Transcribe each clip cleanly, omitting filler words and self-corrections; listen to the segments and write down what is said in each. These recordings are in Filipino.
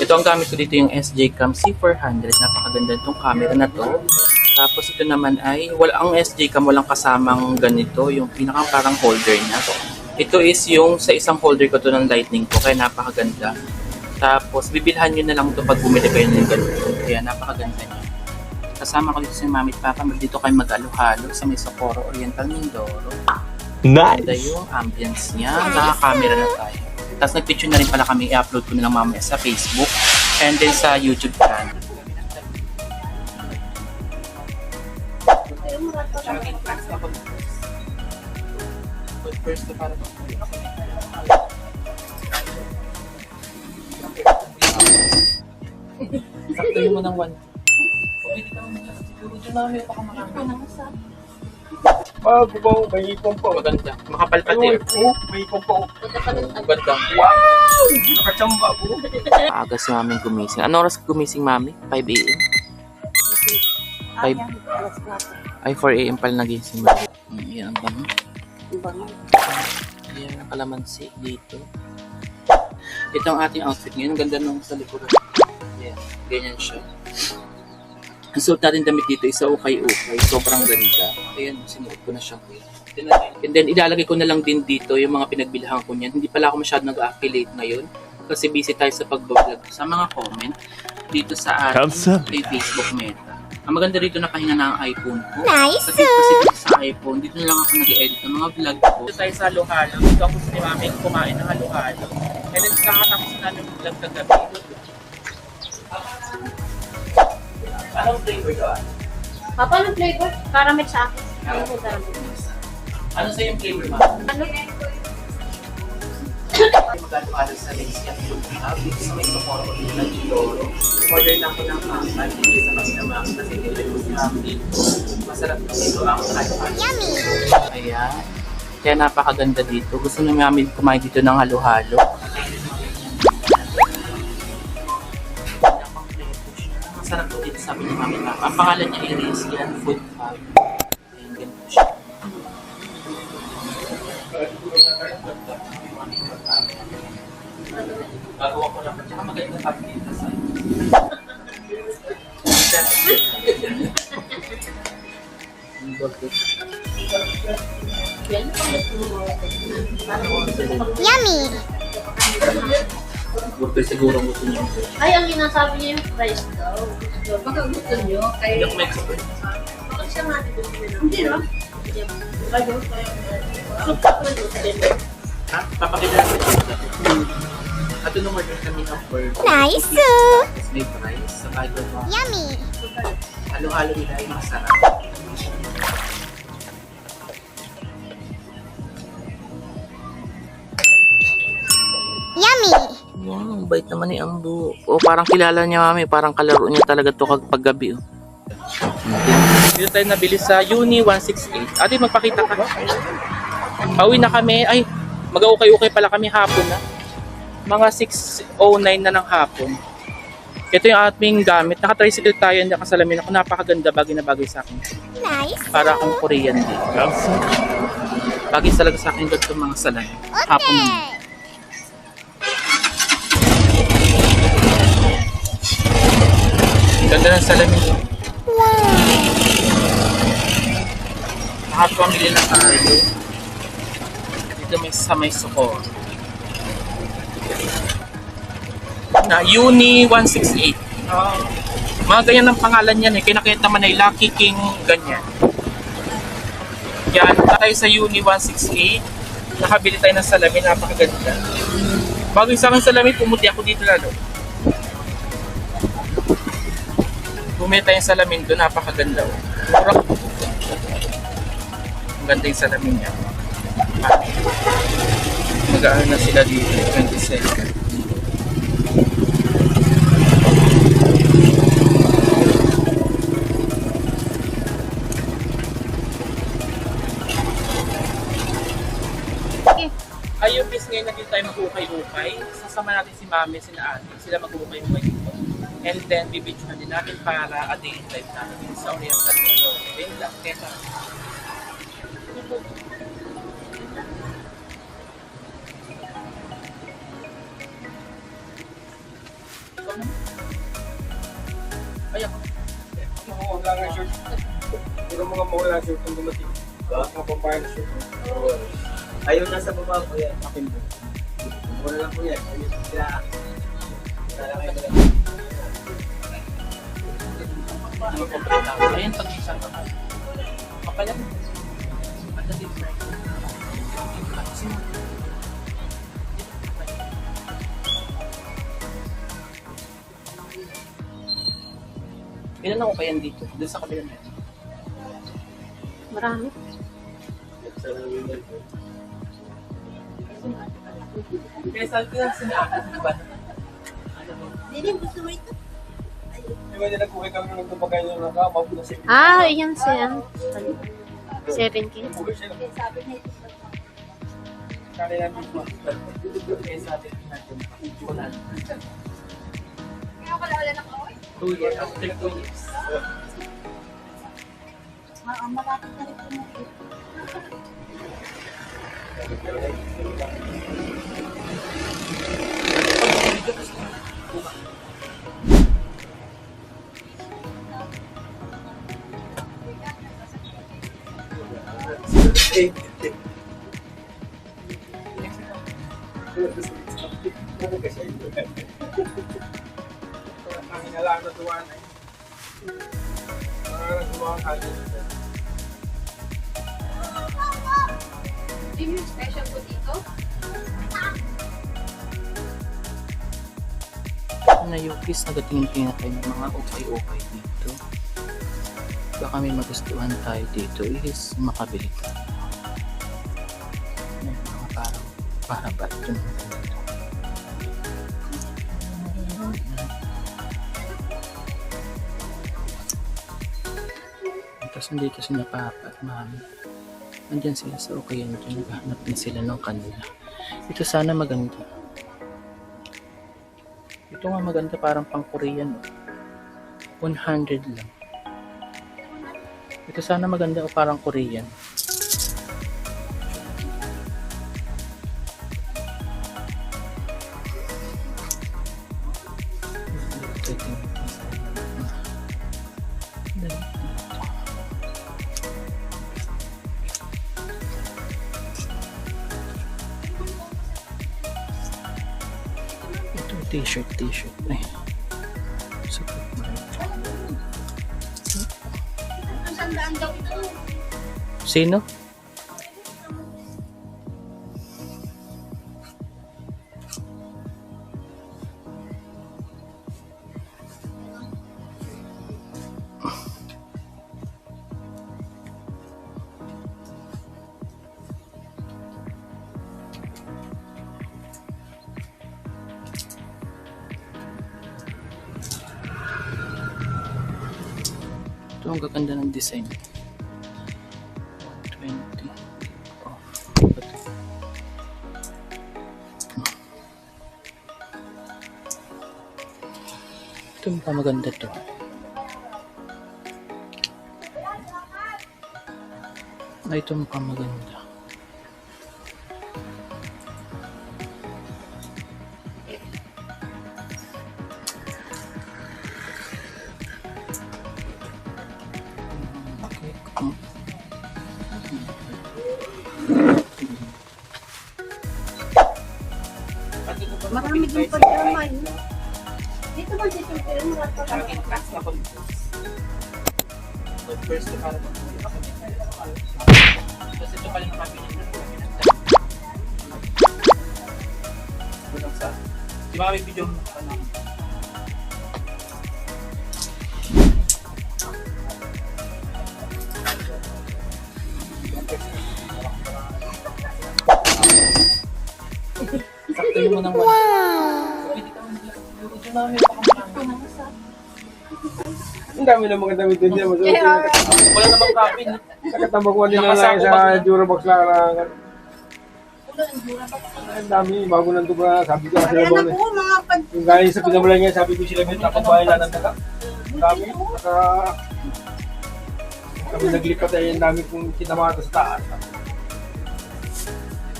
Ito ang gamit ko dito, yung SJ-Cam C400. Napakaganda itong camera na to. Tapos ito naman ay, ang SJ-Cam walang kasamang ganito, yung pinakang parang holder niya. Ito is yung sa isang holder ko to ng lightning ko, kaya napakaganda. Tapos bibilhan nyo na lang ito pag bumili kayo ng ganito. Kaya napakaganda niya. Kasama ko dito si Mami at Papa, dito kayo mag-alo-halo sa may Socorro Oriental Mindoro. Nice! Ganda yung ambience niya, naka-camera na tayo. Tapos nag-picture na rin pala kami, i-upload ko na lang mamaya sa Facebook and then sa YouTube channel. First to para sakto mo ng 1. Siguro dyan namin baka makakita. Wow, may ipon po. Maganda. Makapal pa din. May ipon po. Maganda. Wow! Nakachamba po. Aga si Mami gumising. Ano oras gumising, Mami? 5 a.m.? 5? Ay, 4 a.m. pala nagising. Yan ang bango. Yan ang kalamansi dito. Ito ang ating outfit ngayon. Ang ganda nung sa likuran. Yan. Ganyan siya. Ang suot natin damit dito isa ukay-ukay. Sobrang ganda. Ayan, sinuot ko na siya. And then, ilalagay ko na lang din dito yung mga pinagbilhan ko niyan. Hindi pala ako masyado nag-affiliate ngayon. Kasi busy tayo sa pag-vlog. Sa mga comment dito sa ating Facebook Meta. Ang maganda rito na pahinga na ang iPhone ko. Nice! Kasi dito sa iPhone, dito na lang ako nag-edit ng mga vlog ko. Dito tayo sa halo-halo. Dito ako si Mami kumain ng halo-halo. And then, kakatapos na ng vlog kagabi. Anong flavor doon? Papa, anong flavor? Caramel sa akin. Ano po caramel? Ano sa yung flavor, Ma? Ano? Magkano sa Lazy at yung dito sa may Socorro Oriental Mindoro. Order na ako ng pangkat dito sa Masinamak kasi nilagos namin dito. Masarap na dito ang halo-halo. Yummy! Ayan. Kaya napakaganda dito. Gusto namin kumain dito ng halo-halo. Masarap po dito sabi ni Mami Papa. Ang pangalan niya Iris, yan, food pub. Ayan, ganito siya. Gagawa ko lang. Tsaka maganda kami dito sa Yummy! siguro gusto niyo. Ay, ang ginasabi niya yung price daw. Baka gusto niyo. Hindi Kaya ako may support. baka siya nga dito. Hindi, no? Ha? Papakita natin siya. At nung order kami ng burger. Nice! Tapos may fries sa bago mo. Yummy! Halo-halo nila ay masarap. Yummy! Wow, ang bait naman ni Ambu. O parang kilala niya, Mami. Parang kalaro niya talaga to kapag gabi. Oh. Dito tayo nabili sa Uni 168. Ate, magpakita ka. Pauwi na kami. Ay, mag-ukay-ukay pala kami hapon na. Mga 6:09 na ng hapon. Ito yung aming gamit. Naka-tricycle tayo. Hindi nakasalamin ako. Napakaganda. Bagay na bagay sa akin. Nice! Para akong Korean din. Bagay talaga sa akin ganito mga salamin. Hapon na. Ganda ng salamin. Wow! Nakapamili na tayo. Dito may Socorro. Na Uni 168. Mga ganyan ang pangalan yan eh. Kinakita man ay Lucky King, ganyan. Yan, tayo sa Uni 168. Nakabili tayo ng salamin, napakaganda. Bago yung sa akin salamin, pumuti ako dito lalo. Bumili tayo ng salamin doon, napakaganda. Mura. Ang ganda yung salamin niya. Mag-aaral na sila dito, 27. Ay, yung piece ngayon na dito tayo mag-ukay-ukay. Sasama natin si Mami, si Ate. Sila mag-ukay-ukay dito. And then, bibidyo na din natin para a day in life natin dito sa Oriental Mundo. Then lang, kesa. Ay, ako. Mga wala nga shirt. Puro mga mawala shirt ang dumating. Mga pambayan shirt. Ayun, nasa baba po yan. Akin po. Wala lang po yan. Ayun, sila. Ayun, pag-isa ka. Kapala mo. At the different. Ilan ako kayan dito? Doon sa kabila na. Marami. Kaya sabi ko lang sinabi, di ba? Hindi, gusto mo ito? Di ba nila kuhay kami nung tumagay nyo na kama po na siya. Ah, yan siya. 7K. Kuhay siya. Sabi niya ito. Kaya namin po. Kaya sabi natin, wala. Kaya wala na ako. 2 years, after 2 years. Malapit na rin ito. Ang hinalaan na duwan ay. Parang duwan kanya. Hindi yung special po dito? Na yung piece na tingin na tayo ng mga okay dito. Baka may magustuhan tayo dito is makabili tayo. May mga para ba ito? Tapos nandito si Papa at Mami. Nandyan sila sa okayan dyan. Naghahanap din sila ng kanila. Ito sana maganda. Ito nga maganda, parang pang Korean. 100 lang. Ito sana maganda o parang Korean. Ito t-shirt. Ay. Super. Ang sandaan daw ito. Sino? Ito ang gaganda ng design. 20 off. Ito ang maganda to. Ay, ito mukhang maganda. Okay. Marami din pa naman. Dito ba dito pero marami pa Akin class na first to para kasi ito pala nakabili na walang sa di ba may video mo ano sakto mo ng pwede ka video namin Ang dami ng mga damit din dyan. wala namang cabin Nakatambakuan nila lang sa Durabox lang. Ulo, ang dura ba? Ang dami, bago nandun ba, sabi ko, sila Ayan ba, na po, mga pag... yung galing sa pinamulan niya, sabi ko sila, may tapang bahay lang ng taga. Ang dami, kami naglipat ay ang dami kong kinamata sa taas.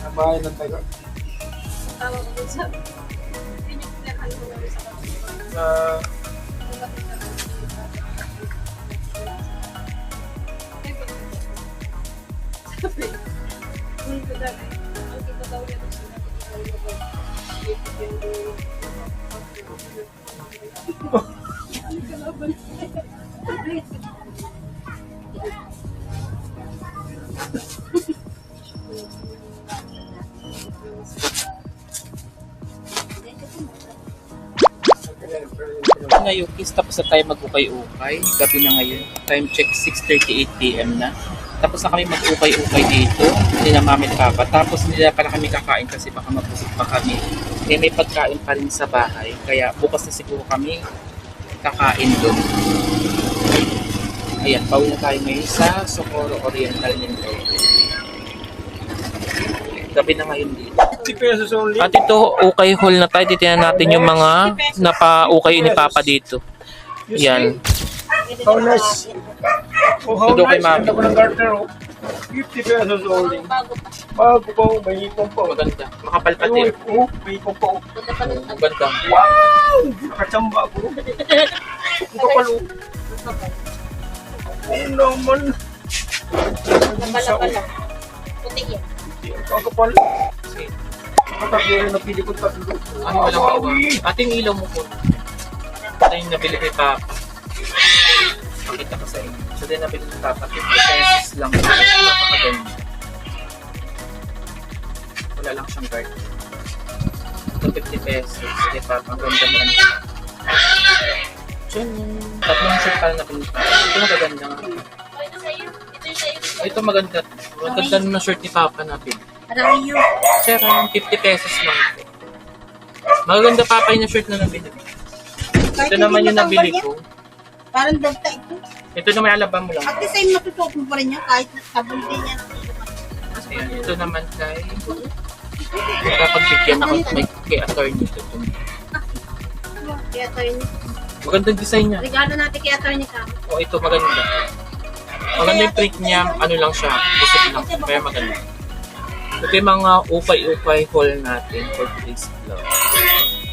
Ang bahay ng taga. Tawag ko sa... Pinagpinakan ko lang sa kapatid. Ngayon, tapos na tayo mag-ukay-ukay. Gabi na ngayon. Time check 6:38 PM na. Tapos na kami mag-ukay-ukay dito. Hindi na mami at papa. Tapos hindi na pala kami kakain kasi baka mabusog pa kami. Kaya may pagkain pa rin sa bahay. Kaya bukas na siguro kami kakain doon. Ayan, pauwi na tayo ngayon sa Socorro Oriental Mindoro. Gabi na ngayon dito. 50 pesos only. At ito, ukay hall na tayo. Titignan natin yung mga napa-ukay ni Papa dito. Yan. How nice. Oh, how Ito kay nice. Mami. Ganda ko ng garter, oh. 50 pesos only. Bago pa, oh. May hipong pa, oh. Maganda. Makapal pati. Ay, oh, may hipong pa, oh. Maganda. Wow! Nakachamba ko. Ang kapal, oh. Oo naman. Pala. Puti yan. Ang kapal. Matatlo yung napili ko tatlo. Ano walang bawa? Ating ilaw mo po. Ito yung nabili kay Papa. Pakita ko sa inyo. So din nabili kay Papa. 50 pesos lang. Napakaganda. Wala lang siyang guard. Ito 50 pesos. Kay Papa. Ang ganda naman. Diyan. Tatlong shirt pala nabili pa. Ito magaganda nga. Ito sa'yo. Ito yung sa'yo. Ito maganda. Maganda na shirt ni Papa na pin. Arayo. Sir, 50 pesos lang. Magaganda Papa yung shirt na nabili. Ito naman yung nabili ko. Parang dagta ito. Ito naman alabang mo lang. At the same, matutok mo pa rin yan kahit sabon din yan. Ayan, ito naman kay nakapagbigyan ako kay attorney ito. Kaya tayo Magandang design niya. regalo natin kay attorney ka. O ito maganda. Maganda yung print niya, ano lang siya, busog lang. Kaya maganda. Ito yung mga upay-upay haul natin for today's vlog.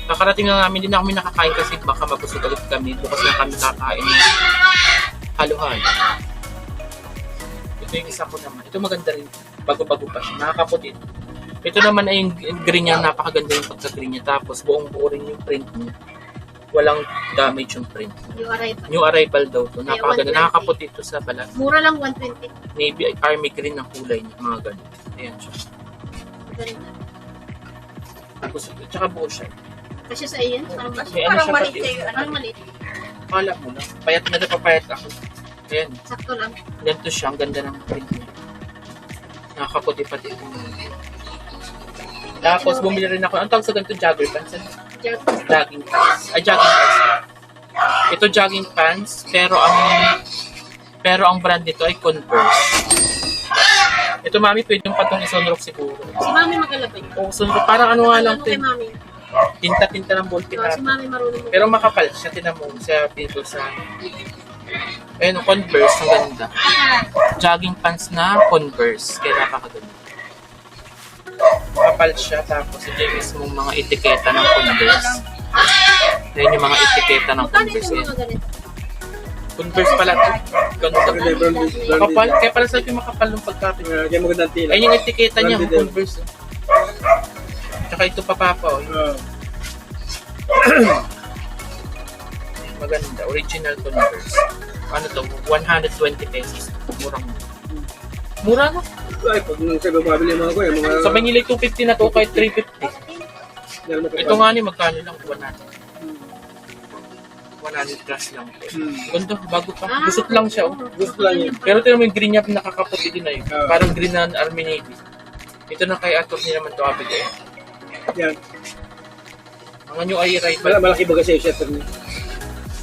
Kakarating na namin, hindi na kami nakakain kasi baka mabusog agad kami. Bukas na kami kakain ng halo-halo. Ito yung isa ko naman. Ito maganda rin. Bago-bago pa siya. Nakakaputi. Ito naman ay yung green niya. Napakaganda yung pagka-green niya. Tapos buong buo rin yung print niya. Walang damage yung print. New arrival. New arrival daw to. Napakaganda. 120. Nakakaputi ito sa balat. Mura lang 120. Navy army green ang kulay niya. Mga ganun. Ayan siya. Maganda. Tapos, tsaka buo siya. Kasi sa iyo, parang May ano siya maliit pati. sa'yo. Parang maliit. Kala mo lang. Payat na napapayat ako. Ayan. Sakto lang. Ganito siya. Ang ganda ng print niya. Nakakaputi pati. Tapos bumili rin ako. Ang tawag sa ganito, jogger pants. Jogging pants. Ay, jogging pants. Ito jogging pants. Pero ang brand nito ay Converse. Ito mami, pwede yung patong isunrock siguro. Si Mami magalabay. O sunrock. Parang ano nga lang Kay din. Mami. Tinta-tinta ng ball Si pinata. Mami marunong mo. Pero makapal siya. Tinan mo sa pinto sa... Ayun, Converse. Ang ganda. Jogging pants na Converse. Kaya napakaganda. Makapal siya. Tapos ito yung mismong mga etiketa ng Converse. Ayun yung mga etiketa ng Magkano Converse. yung Ayun. mga ganito? Converse pala ito. Ganda. Makapal. Kaya pala sa akin makapal ng pagkapit. Kaya magandang tila. Ayun yung etiketa niya. Branded din. Converse. Tsaka ito pa Papa. Oh. Maganda. Original Converse. Ano to? 120 pesos. Murang. Mura na. Ay, pag nung sa babili mga ko, yung mga... Sa Manila 250 na to kahit 350. Ito nga ni magkano lang 100. 100 plus lang. Ganda, bago pa. Gusot lang siya. Oh. Gusto lang yun. Pero ito naman yung green niya nakakaputi din na yun. Ah. Parang green na Army Navy. Ito na kay Atos niya naman ito abigay. Yan. Ang new ay rifle. Malaki ba kasi yung shutter niya?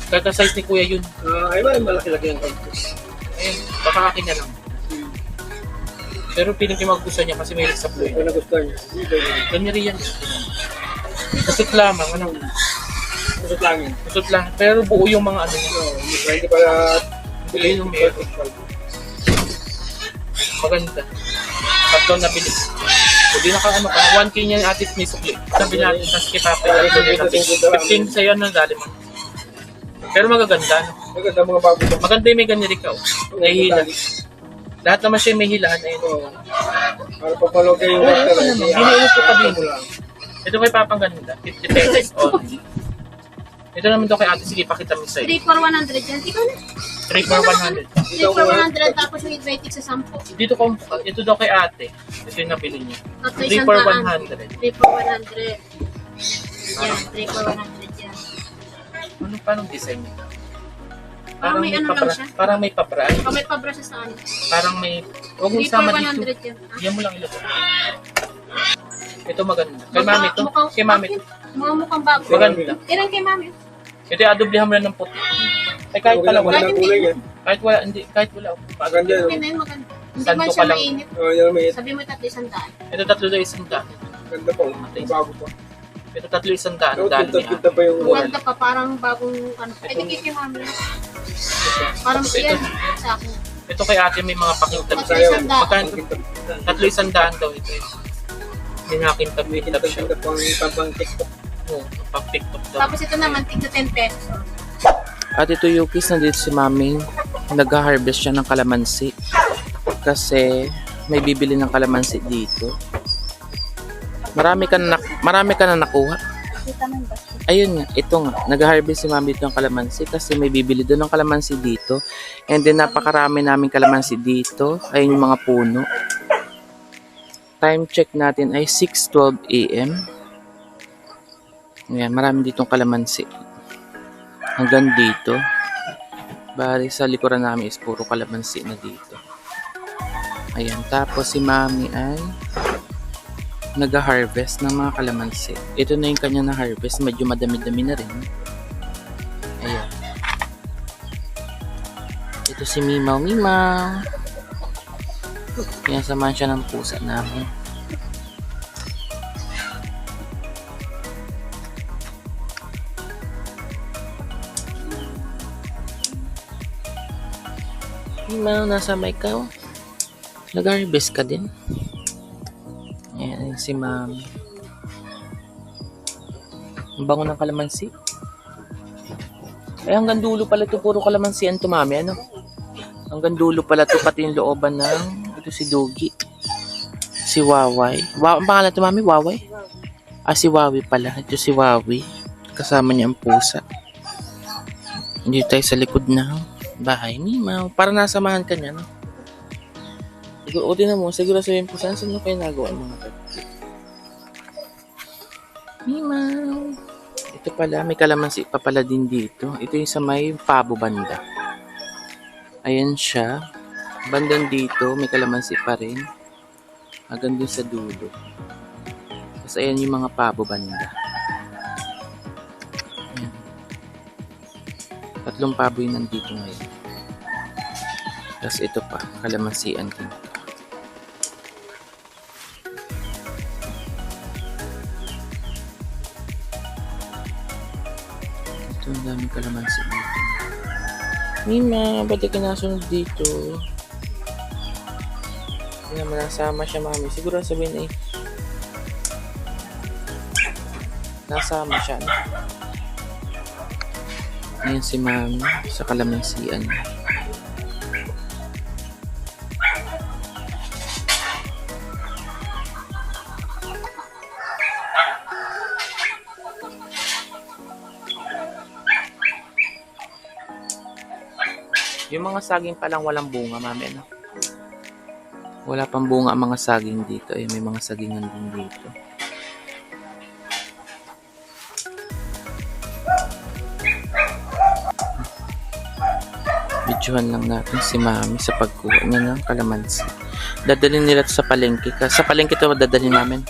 Kaka size ni Kuya yun. Ay, malaki-laki ang campus. Ayun, baka akin na lang. Pero piling ko magugustuhan niya kasi may sa blue. Ito nagustuhan niya. Ganyan rin yan. Kusot lamang, ano? Kusot lang yun. Kusot lang. Pero buo yung mga ano niya. Hindi pala Buo yung meron. Maganda. Tatlong nabili. Hindi na ka ano ka. 1K niya yung atis may sukli. Sabi natin, tas kay Papa. 15 sa'yo ang dali mo. Pero magaganda. No? maganda mga bago ba? Maganda yung may ganyan ikaw. Nahihila. Lahat naman siya may hilahan. Ayun. Para papalog kayo yung Oo, water. ano naman. Hinihingi ko pa din. Ito kay Papang ganda. 50 pesos only. Ito naman daw kay ate. Sige, pakita mo sa'yo. 3 for 100 yan. Ikaw na. 3 for 100. 3 for 100 tapos yung ibaitik sa 10. Dito ko, ito daw kay ate. Ito yung nabili niya. Tatlo 3 isang for daan. 100. 3 for 100. Yan, 3 for 100 yan. Ano, paano design niya? Parang may ano lang siya. Parang may papra. O may pabra siya sa ano. Parang may... Huwag mo 3 for isama dito. 100 yan. Yan mo lang ilagay. Ito maganda. Kay mami to. Kay mami to. Mukhang bago. Maganda. Ilan kay mami? Ito yung adoblihan mo lang ng puti. Ay kahit pala wala. Magandang kulay yan. Kahit wala, hindi, kahit wala. Maganda yun. Okay na yun, maganda. Hindi Santo man ka siya lang. mainit. Yan may Sabi mo tatlo isang daan. Ito tatlo daw isang daan. ganda pa. Bago pa. Ito tatlo isang daan. Pero Daan niya. kita pa yung Maganda pa, parang bagong ano. Ay, di kay mami. Parang yan sa akin. Ito kay ate may mga pakintab. Tatlo isang daan. Magkano? Tatlo isang daan daw ito. May nakintab siya. Kita pa ang tabang TikTok. Oo, pang TikTok daw. Tapos ito naman, tigto 10 pesos. At ito Yukis, nandito si Mami. Nag-harvest siya ng kalamansi. Kasi may bibili ng kalamansi dito. Marami ka na nakuha. Ayun nga, ito nga. Nag-harvest si Mami dito ng kalamansi kasi may bibili doon ng kalamansi dito. And then napakarami namin kalamansi dito. Ayun yung mga puno. Time check natin ay 6:12 AM. Ayan, marami ditong kalamansi. Hanggang dito. Bali sa likuran namin is puro kalamansi na dito. Ayan, tapos si Mami ay nag-harvest ng mga kalamansi. Ito na yung kanya na harvest, medyo madami-dami na rin. Ayan. Ito si Mimaw. Ayan, samahan siya ng pusa namin. Mimaw, nasa may ka? Nag-harvest ka din? Ayan, si Mami. Ang bango ng kalamansi. Ay, hanggang dulo pala ito. Puro kalamansi to, Mami. Ano? Hanggang dulo pala ito. Pati yung looban ng... Ito si Dogi. Si Waway. Ang pangalan ito, Mami? Waway? Ah, si Wawi pala. Ito si Wawi. Kasama niya ang pusa. Dito tayo sa likod ng bahay ni Mau. Para nasamahan ka niya, no? Siguro, o din na mo, siguro sabihin po, saan mo kayo nagawa ang mga pet? Mimaw. Ito pala, may kalamansi pa pala din dito. Ito yung sa may pabo banda. Ayan siya. Bandang dito, may kalamansi pa rin. Hanggang dun sa dulo. Tapos ayan yung mga pabo banda. Ayan. 3 pabo yung nandito ngayon. Tapos ito pa, kalamansian din. Ito, ang daming kalamansi dito. Mima, ba't ka nasunod dito? Hindi naman nasama siya, Mami. Siguro sabihin eh, nasama siya. No? Ayan si Mami sa kalamansian. Yung mga saging pa lang walang bunga, Mami, ano? Wala pang bunga ang mga saging dito. Ay, may mga sagingan din dito. Videohan lang natin si Mami sa pagkuha niya ng kalamansi. Dadalhin nila ito sa palengke. Sa palengke ito dadalhin namin.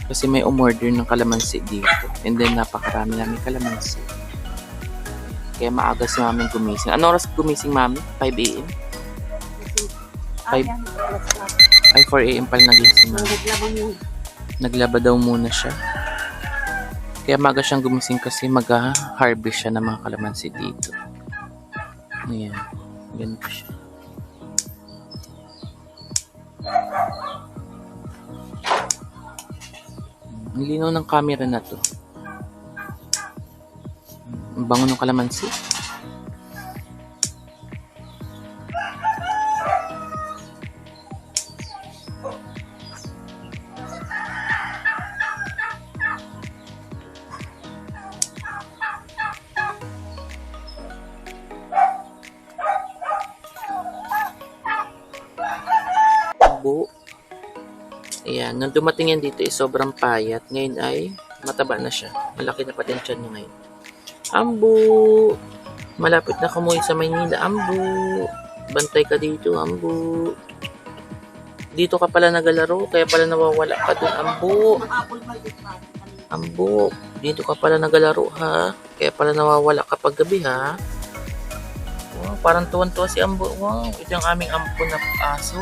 Kasi may umorder ng kalamansi dito. And then napakarami namin kalamansi. Kaya maaga si Mami gumising. Ano oras gumising, Mami? 5 AM? 5? Ay, 4 AM pala nagising si Mami. Naglabang yun. Naglaba daw muna siya. Kaya maga siyang gumising kasi mag-harvest siya ng mga kalamansi dito. Ayan. Ganito siya. Ang linaw ng camera na to. Ang bango ng kalamansi. Buo. Ayan, nung dumating yan dito sobrang payat. Ngayon ay mataba na siya. Malaki na pati ang tiyan niya ngayon. Ambu! Malapit na kumuwi sa Maynila. Ambu! Bantay ka dito, Ambu. Dito ka pala nagalaro, kaya pala nawawala ka dun, Ambu. Ambu, dito ka pala nagalaro, ha? Kaya pala nawawala ka pag gabi, ha? Wow, parang tuwan-tuwa si Ambu. Wow, ito yung aming ampon na aso.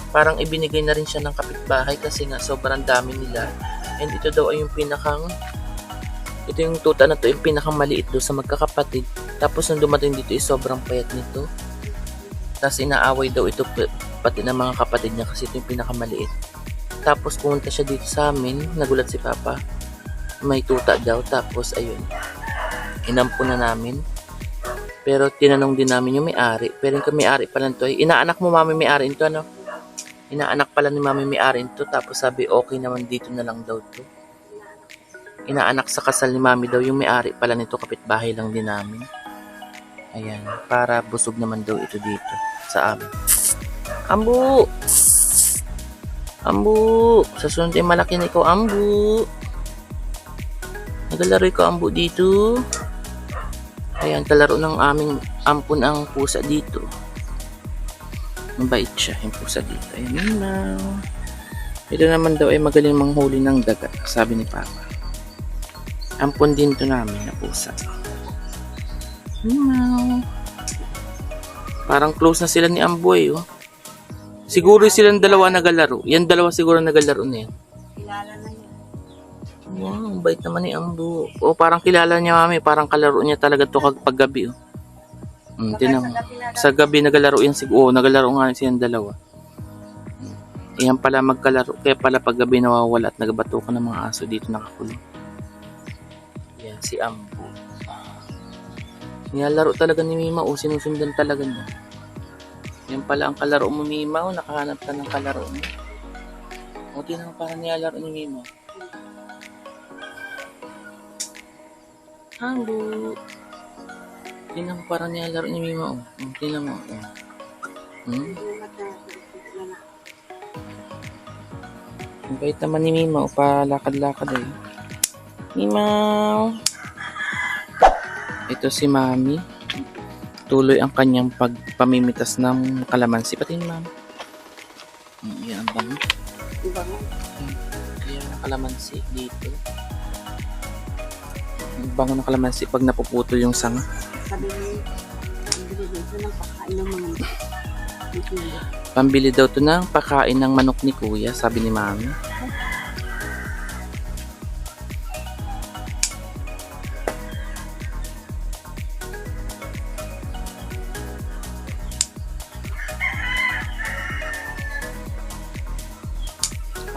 Parang ibinigay na rin siya ng kapitbahay kasi nga sobrang dami nila. And ito daw ay yung ito yung tuta na to, yung pinakamaliit doon sa magkakapatid. Tapos nung dumating dito, sobrang payat nito. Tapos inaaway daw ito pati ng mga kapatid niya kasi ito yung pinakamaliit. Tapos pumunta siya dito sa amin, nagulat si Papa. May tuta daw, tapos ayun. Inampun na namin. Pero tinanong din namin yung may-ari. Pero yung may-ari pala nito ay, inaanak mo mami may-ari ito, ano? Inaanak pala ni mami may-ari ito, tapos sabi okay naman dito na lang daw to. Inaanak sa kasal ni mami daw yung may-ari pala nito, kapitbahay lang din namin. Ayan, para busog naman daw ito dito sa amin. Ambu! Ambu! Sa sunod ay malaki na ikaw, Ambu. Nagalaro ikaw, Ambu, dito. Ayan, kalaro ng aming ampun ang pusa dito. Mabait siya, yung pusa dito. Ayan na. Ito naman daw ay magaling manghuli ng daga, sabi ni Papa. Ampun din to namin na pusa. Meow. Parang close na sila ni Amboy, oh. Siguro silang dalawa nagalaro. Yan dalawa siguro nagalaro na yan. Kilala na yan. Wow, ang bait naman ni Ambo. Oh, parang kilala niya, mami. Parang kalaro niya talaga to kapag gabi, oh. Tinan mo. Sa gabi nagalaro yan siguro. Oh, nagalaro nga silang dalawa. Yan pala magkalaro. Kaya pala pag gabi nawawala at nagabato ka ng mga aso dito nakakulong. Yan, si Ambo. Nilalaro talaga ni Mima, o sinusundan talaga niya. Yan pala ang kalaro mo, Mima, o nakahanap ka ng kalaro mo. O, tinan mo parang nilalaro ni Mima. Ambo. Tinan mo parang nilalaro ni Mima, o. Tinan mo, o. Ang bait naman ni Mima, o, palakad-lakad eh. Mima. Ito si Mami. Tuloy ang kanyang pagpamimitas ng kalamansi. Pati ni Mami. Yan ang bango. Kaya kalamansi dito. Ang bango ng kalamansi pag napuputol yung sanga. Sabi niya, pambili dito ng pakain ng mga Pambili daw to ng pakain ng manok ni Kuya, sabi ni Mami.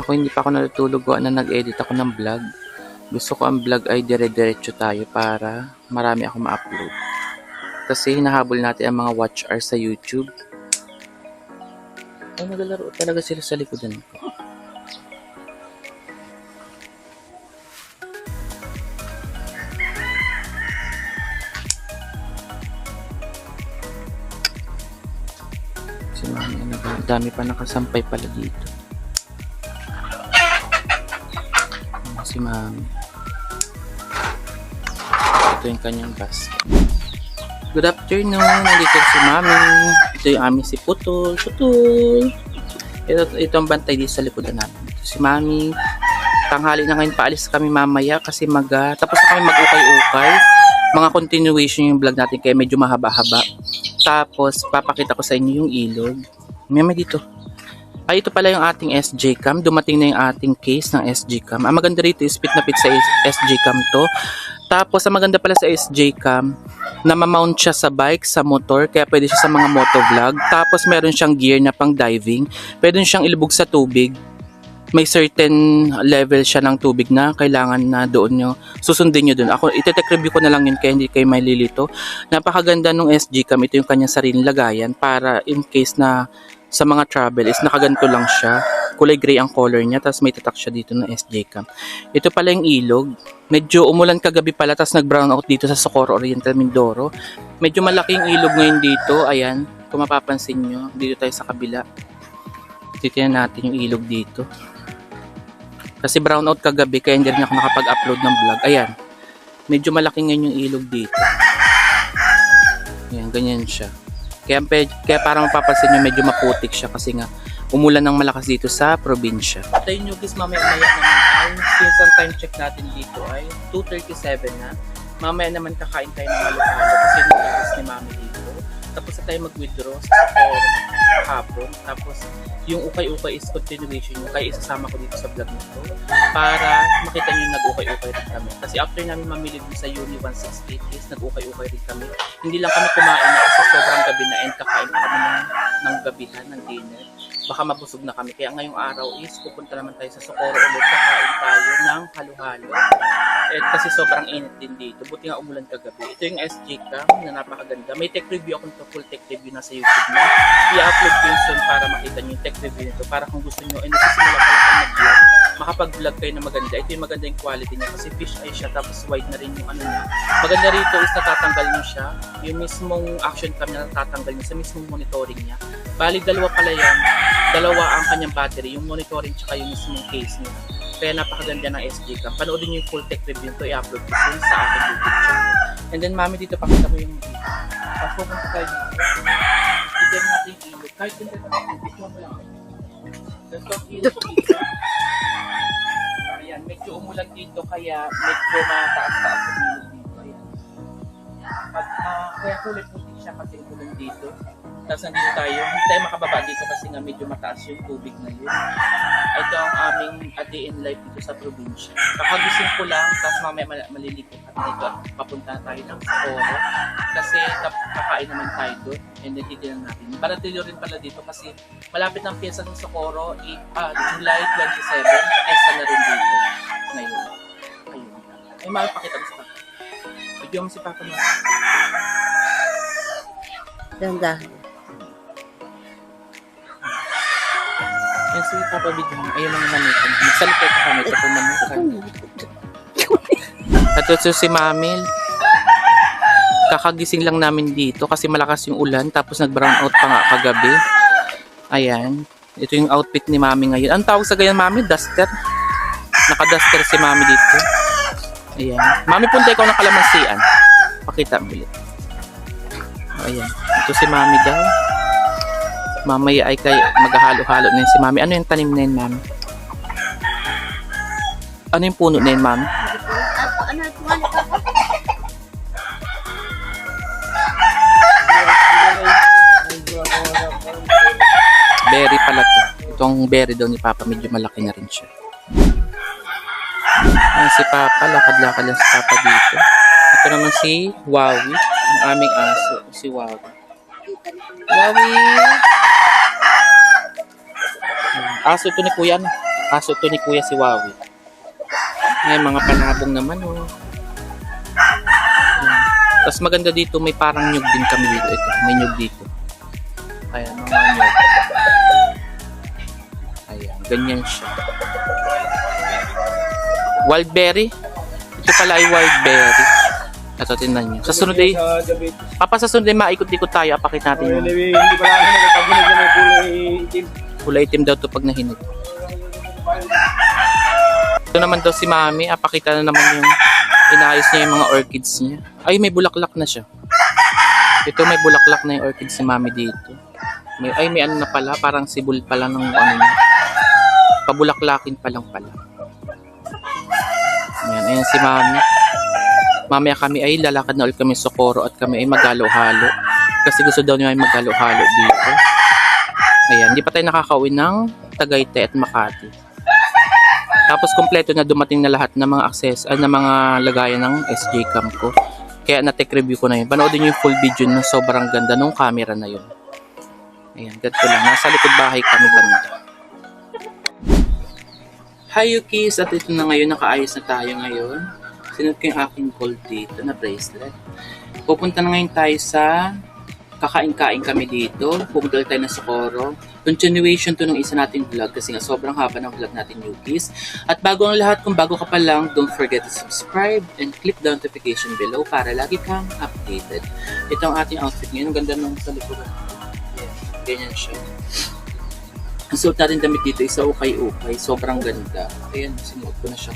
Ako hindi pa ako natutulog na nag-edit ako ng vlog. Gusto ko ang vlog ay dire-diretso tayo para marami ako ma-upload. Kasi hinahabol natin ang mga watch hours sa YouTube. Ay, nagalaro talaga sila sa likodan ko. Si Mami, dami pa nakasampay pala dito. Si Mami. Ito yung kanyang basket. Good afternoon. Nandito si Mami. Ito yung aming si Putol. Putol. Ito ang bantay dito sa likodan namin. Ito si Mami. Tanghali na ngayon, paalis kami mamaya kasi tapos na kami mag-ukay-ukay. Mga continuation yung vlog natin kaya medyo mahaba-haba. Tapos papakita ko sa inyo yung ilog. Mami dito. Ay, ito pala yung ating SJ cam. Dumating na yung ating case ng SJ cam. Ang maganda rito is fit na fit sa SJ cam to. Tapos, ang maganda pala sa SJ cam, na mamount siya sa bike, sa motor, kaya pwede siya sa mga motovlog. Tapos, meron siyang gear na pang diving. Pwede siyang ilubog sa tubig. May certain level siya ng tubig na kailangan na doon nyo susundin nyo doon. Ako, ite-tech review ko na lang yun kaya hindi kayo may lilito. Napakaganda nung SG cam. Ito yung kanyang sariling lagayan para in case na sa mga travel is nakaganto lang siya. Kulay gray ang color niya. Tapos may tatak siya dito ng SG cam. Ito pala yung ilog. Medyo umulan kagabi pala. Tapos nag-brown out dito sa Socorro Oriental, Mindoro. Medyo malaki yung ilog ngayon dito. Ayan. Kung mapapansin nyo. Dito tayo sa kabila. Titignan natin yung ilog dito. Kasi brown out kagabi kaya hindi rin ako nakapag-upload ng vlog. Ayan. Medyo malaki ngayon yung ilog dito. Ayan, ganyan siya. Kaya parang mapapansin nyo medyo maputik siya kasi nga umulan ng malakas dito sa probinsya. Tayo nyo guys, mamaya-maya naman ay since ang time check natin dito ay 2:37 na. Mamaya naman kakain tayo ng halo-halo kasi nag-iwas ni mami dito. Tapos na tayo mag-withdraw sa Socorro hapon. Tapos yung ukay-ukay is continuation yung kaya isasama ko dito sa vlog nito para makita nyo nag-ukay-ukay rin kami. Kasi after namin mamili din sa Uni 168 is nag-ukay-ukay rin kami. Hindi lang kami kumain na kasi sobrang gabi na and kakain kami ng gabihan, ng dinner. Baka mabusog na kami. Kaya ngayong araw is pupunta naman tayo sa Socorro ulit. Kakain tayo ng halo-halo. At kasi sobrang init din dito. Buti nga umulan kagabi. Ito yung SJ cam na napakaganda. May tech review ako nito, full tech review na sa YouTube na. I-upload ko yun soon para makita nyo yung tech review nito. Para kung gusto nyo, nagsisimula pa lang kayo mag-vlog, makapag-vlog kayo na maganda. Ito yung maganda yung quality niya kasi fish eye siya tapos wide na rin yung ano niya. Maganda rito is natatanggal nyo siya. Yung mismong action cam na natatanggal nyo sa mismong monitoring niya. Bali, dalawa pala yan. Dalawa ang kanyang battery, yung monitoring tsaka yung mismong case niya. Kaya napakaganda ng SJ cam. Panoodin niyo yung full tech review to, i-upload ko soon sa aking YouTube channel. And then mami dito, pakita mo yung papunta tayo dito. Tignan natin yung ilog. Kahit hindi natin, ito mo lang. Ito ilog dito. Ayan, medyo umulan dito kaya medyo mataas-taas yung ilog dito. Ayan. At kaya kulay puti siya kasi umulan dito. Tapos nandito tayo, hindi tayo makababa dito kasi nga medyo mataas yung tubig na yun. Ito ang aming a day in life dito sa probinsya. Kakagising ko lang, tapos mamaya maliligo at dito at papunta tayo ng Socorro. Kasi kakain naman tayo doon and then titignan natin. Baratilyo rin pala dito kasi malapit ng piyesa ng Socorro, July 27, piyesa na rin dito ngayon. Ayun. Ay, makipakita mo sa papa. Video mo si papa mo. Dandahan. Yan si Papa Video mo. Ayun ang manukan. Magsalita ka kami. Ito po manukan. At ito si Mamil. Kakagising lang namin dito kasi malakas yung ulan. Tapos nag-brown out pa nga kagabi. Ayan. Ito yung outfit ni Mami ngayon. Ang tawag sa ganyan, Mami? Duster. Naka-duster si Mami dito. Ayan. Mami, punta ikaw ng kalamansian. Pakita mo ulit. Ayan. Ito si Mami daw. Mamaya ay kay maghahalo-halo na yun si Mami. Ano yung tanim na yun, Mami? Ano yung puno na yun, Mami? Ano ito nga nito? Berry pala to. Itong berry daw ni Papa, medyo malaki na rin siya. Ayan si Papa, lakad-lakad lang si Papa dito. Ito naman si Wawi, ang aming aso, si Wawi. Wawi! Aso ito ni Kuya, no? Aso ito ni Kuya si Wawi. May mga panabong naman, oh. Tapos maganda dito, may parang nyug din kami dito. Ito, may nyug dito. Ayan, mga nyug. Ayan, ganyan siya. Wild berry. Ito pala ay wild berry. Ito, tingnan nyo. Sa sunod ay, Papa, sa sunod ay maikot-ikot tayo. Apakit natin yung Hindi pala ako nagpapagulog na may kulay itim. kulay itim daw to pag nahinog. Ito naman daw si Mami. Apakita na naman yung inayos niya yung mga orchids niya. Ay, may bulaklak na siya. Ito, may bulaklak na yung orchids si Mami dito. May ano na pala. Parang sibol pala ng ano niya. Pabulaklakin pa lang pala. Ayan si Mami. Mamaya kami ay lalakad na ulit kami sa Socorro at kami ay maghalo-halo. Kasi gusto daw niya ay maghalo-halo dito. Ayan, hindi pa tayo nakakauwi ng Tagaytay at Makati. Tapos kompleto na dumating na lahat ng mga ng mga lagayan ng SJ cam ko. Kaya na-tech review ko na yun. Panoodin niyo yung full video na sobrang ganda nung camera na yun. Ayan, ganito lang. Nasa likod bahay kami banda. Hi Yukis! At ito na ngayon, nakaayos na tayo ngayon. Sinunod ko yung aking gold dito na bracelet. Pupunta na ngayon tayo sa kakain-kain kami dito. Pupunta tayo na Socorro. Continuation to ng isa nating vlog kasi nga sobrang haba ng vlog natin Yukis. At bago ang lahat, kung bago ka pa lang, don't forget to subscribe and click the notification below para lagi kang updated. Ito ang ating outfit ngayon. Ang ganda nung sa likuran. Yeah, ganyan siya. Ang suot natin damit dito isa ukay-ukay. Sobrang ganda. Ayan, sinuot ko na siya.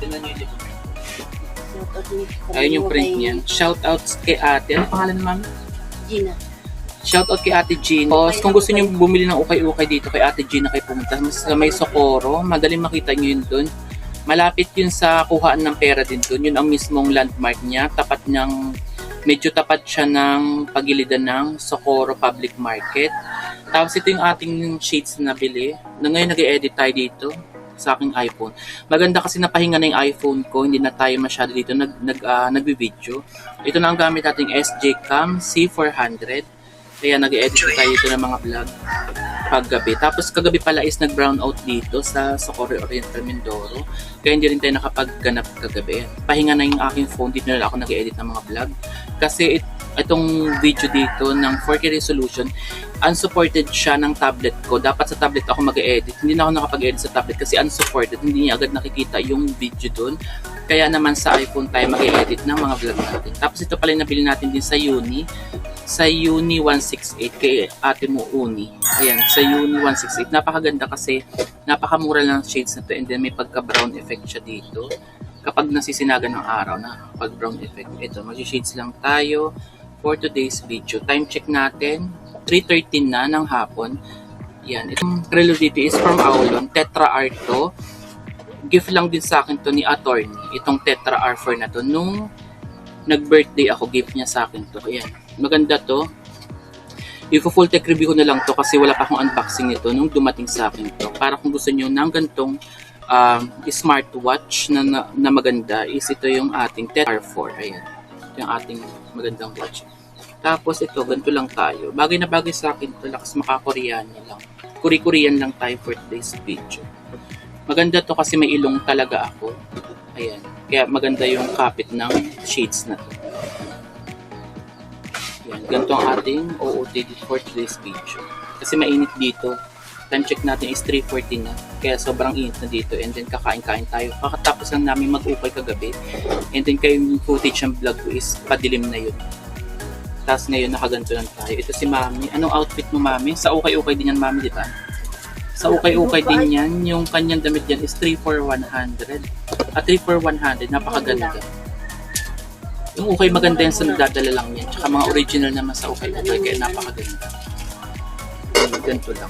Tingnan nyo yung likod. Ayun yung print niya. Shoutouts kay ate. Ano pangalan ni mami? Gina. Shoutout kay ate Gina. Kung gusto niyo bumili ng ukay-ukay dito kay ate Gina, kayo pumunta sa may Socorro. Madaling makita niyo yun doon. Malapit yun sa kuhaan ng pera din doon. Yun ang mismong landmark niya. Medyo tapat siya ng pagilidan ng Socorro Public Market. Tapos ito yung ating shades na nabili. Na ngayon nag-edit tayo dito sa aking iPhone. Maganda kasi napahinga na yung iPhone ko. Hindi na tayo masyado dito nag-video. Ito na ang gamit nating SJ Cam C400. Kaya nag-edit tayo dito ng mga vlog paggabi. Tapos kagabi pala is nag-brown out dito sa Socorro Oriental Mindoro. Kaya hindi rin tayo nakapagganap kagabi. Pahinga na yung aking phone. Dito na ako nag-edit ng mga vlog. Kasi itong video dito ng 4K resolution, unsupported siya ng tablet ko. Dapat sa tablet ako mag-edit. Hindi na ako nakapag-edit sa tablet kasi unsupported. Hindi niya agad nakikita yung video doon. Kaya naman sa iPhone tayo mag-edit ng mga vlog natin. Tapos ito pala yung nabili natin din sa Uni. Sa Uni 168 kay ate mo Uni. Ayan, sa Uni 168. Napakaganda kasi napakamura lang ng shades na to and then may pagka-brown effect siya dito. Kapag nasisinagan ng araw na pag-brown effect. Ito, mag-shades lang tayo for today's video. Time check natin, 3:13 na ng hapon. Yan, itong relo dito is from Aulon, Tetra R to. Gift lang din sa akin to ni attorney, itong Tetra R4 na to. Nung nag-birthday ako, gift niya sa akin to. Ayan, maganda to. I-full tech review ko na lang to kasi wala pa akong unboxing nito nung dumating sa akin to. Para kung gusto nyo ng gantong smartwatch na maganda is ito yung ating Tetra R4. Ayan, ito yung ating magandang watch. Tapos ito, ganito lang tayo. Bagay na bagay sa akin to, lakas maka-Korean lang. Korean lang tayo for today's video. Maganda to kasi may ilong talaga ako. Ayan, kaya maganda yung kapit ng shades na to. Ayan, ganito ang ating OOTD for today's video. Kasi mainit dito. Time check natin is 3:40 na. Kaya sobrang init na dito. And then kakain-kain tayo. Kakatapos lang namin mag-upay kagabi. And then kayo yung footage ng vlog ko is padilim na yun. Tapos ngayon nakaganto lang tayo. Ito si Mami. Anong outfit mo Mami? Sa ukay-ukay din yan Mami, di ba? Sa ukay-ukay din yan. Yung kanyang damit yan is 3 for 100. 3 for 100. Napakaganda. Yung ukay maganda yan sa nadadala lang yan. Tsaka mga original naman sa ukay-ukay. Kaya napakaganda. Ganito lang.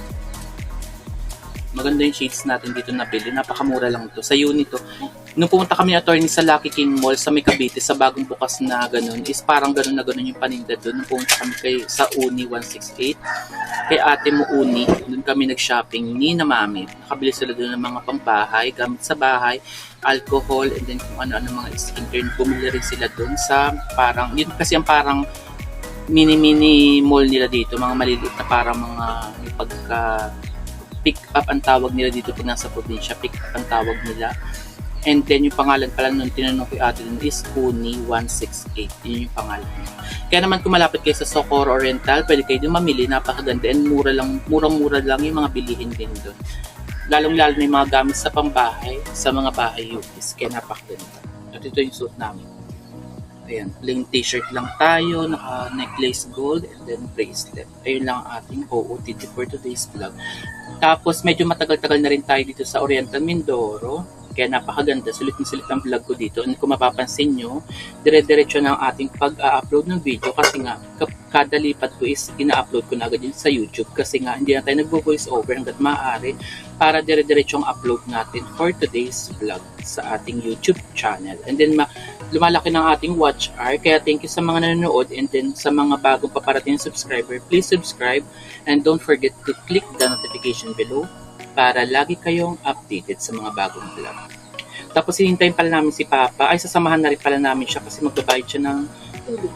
Maganda yung shades natin dito nabili. Napakamura lang ito. Sa Uni to. Nung pumunta kami attorney sa Lucky King Mall sa may Cavite, sa bagong bukas na ganun, is parang ganun na ganun yung paninda doon. Nung pumunta kami sa Uni 168, kay ate mo Uni, doon kami nag-shopping ni na Mami. Nakabili sila doon ng mga pangbahay, gamit sa bahay, alcohol, and then kung ano-ano mga skincare. Bumili rin sila doon sa parang, yun kasi ang parang mini-mini mall nila dito, mga maliliit na parang mga pagka pick up ang tawag nila dito pag nasa probinsya, pick up ang tawag nila. And then yung pangalan pala nung tinanong ko ate dun is Uni 168. Yun yung pangalan. Kaya naman kung malapit kayo sa Socorro Oriental, pwede kayo dun mamili, napakaganda and murang-mura lang yung mga bilihin din dun. Lalong-lalo na yung mga gamit sa pambahay, sa mga bahay Yukis. Kaya napakaganda. At ito yung suit namin. Ayan, plain t-shirt lang tayo, naka-necklace gold, and then bracelet. Ayun lang ang ating OOTD for today's vlog. Tapos medyo matagal-tagal na rin tayo dito sa Oriental Mindoro. Kaya napakaganda, sulit na sulit ang vlog ko dito. And kung mapapansin nyo, dire-diretso na ang ating pag-upload ng video kasi nga kada lipat ko is ina-upload ko na agad yun sa YouTube kasi nga hindi na tayo nagvo-voice over hanggat maaari para dire-diretso ang upload natin for today's vlog sa ating YouTube channel. And then lumalaki ng ating watch hour, kaya thank you sa mga nanonood, and then sa mga bagong paparating subscriber, please subscribe and don't forget to click the notification below para lagi kayong updated sa mga bagong vlog. Tapos hihintayin pala namin si Papa, sasamahan na rin pala namin siya kasi magbabayad siya ng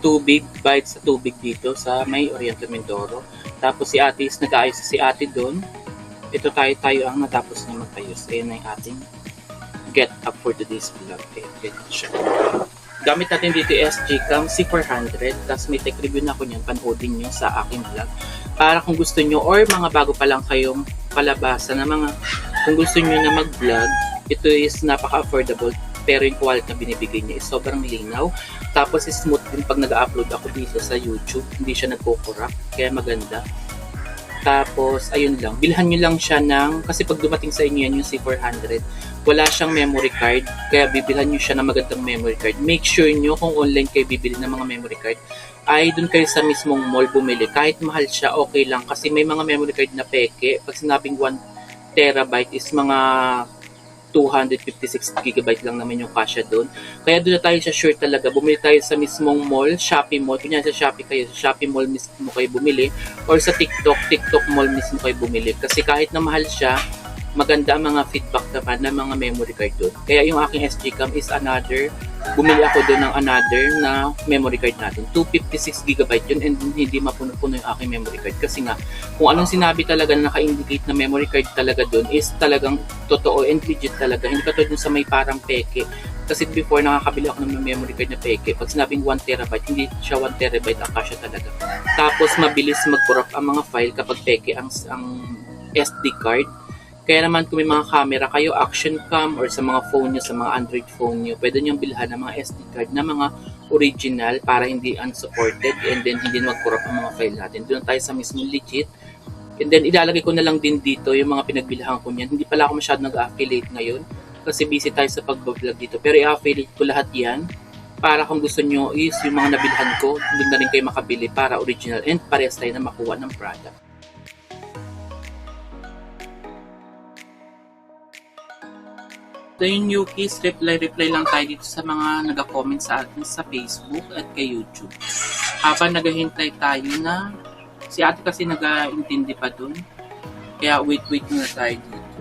tubig, bayad sa tubig dito sa may Oriental Mindoro. Tapos si ate is nag-aayos si ate doon. Ito tayo ang natapos na magayos. Ayan na yung ating get up for today's vlog. Ayan, ganyan siya. Gamit natin dito yung SGCam C400. Tapos may tech review na ako niyan, panoodin nyo sa aking vlog. Para kung gusto nyo or mga bago pa lang kayong palabasa na mga, kung gusto nyo na mag-vlog, ito is napaka-affordable pero yung quality na binibigay niya is sobrang linaw. Tapos is smooth din pag nag-upload ako dito sa YouTube. Hindi siya nagkukurak, kaya maganda. Tapos, ayun lang. Bilhan nyo lang siya ng, kasi pag dumating sa inyo yan yung C400, wala siyang memory card. Kaya bibilhan nyo siya ng magandang memory card. Make sure nyo kung online kayo bibili ng mga memory card, ay dun kayo sa mismong mall bumili. Kahit mahal siya, okay lang. Kasi may mga memory card na peke. Pag sinabing 1 terabyte is mga 256 GB lang naman yung kasya doon. Kaya doon na tayo sa sure talaga. Bumili tayo sa mismong mall, Shopee Mall. Kunyari sa Shopee kayo, sa Shopee Mall mismo kayo bumili. Or sa TikTok Mall mismo kayo bumili. Kasi kahit na mahal siya, maganda ang mga feedback naman ng mga memory card doon. Kaya yung aking SGCam is another, bumili ako doon ng another na memory card natin. 256 GB yun and hindi mapuno-puno yung aking memory card. Kasi nga, kung anong sinabi talaga na naka-indicate na memory card talaga doon is talagang totoo and legit talaga. Hindi katulad dun sa may parang peke. Kasi before nakakabili ako ng memory card na peke. Pag sinabing 1 terabyte, hindi siya 1 terabyte ang kasya talaga. Tapos mabilis mag-corrupt ang mga file kapag peke ang SD card. Kaya naman kung may mga camera kayo, action cam, or sa mga phone nyo, sa mga Android phone nyo, pwede nyo bilhan ng mga SD card na mga original para hindi unsupported and then hindi mag-corrupt ang mga file natin. Doon tayo sa mismong legit. And then ilalagay ko na lang din dito yung mga pinagbilhan ko niyan. Hindi pala ako masyado nag-affiliate ngayon kasi busy tayo sa pag-vlog dito. Pero i-affiliate ko lahat yan para kung gusto nyo is yung mga nabilhan ko, doon na rin kayo makabili para original and parehas tayo na makuha ng product. So yung Yuki's, reply lang tayo dito sa mga nag-comment sa atin sa Facebook at kay YouTube. Habang naghahintay tayo na, si ate kasi nag-intindi pa dun. Kaya wait muna tayo dito.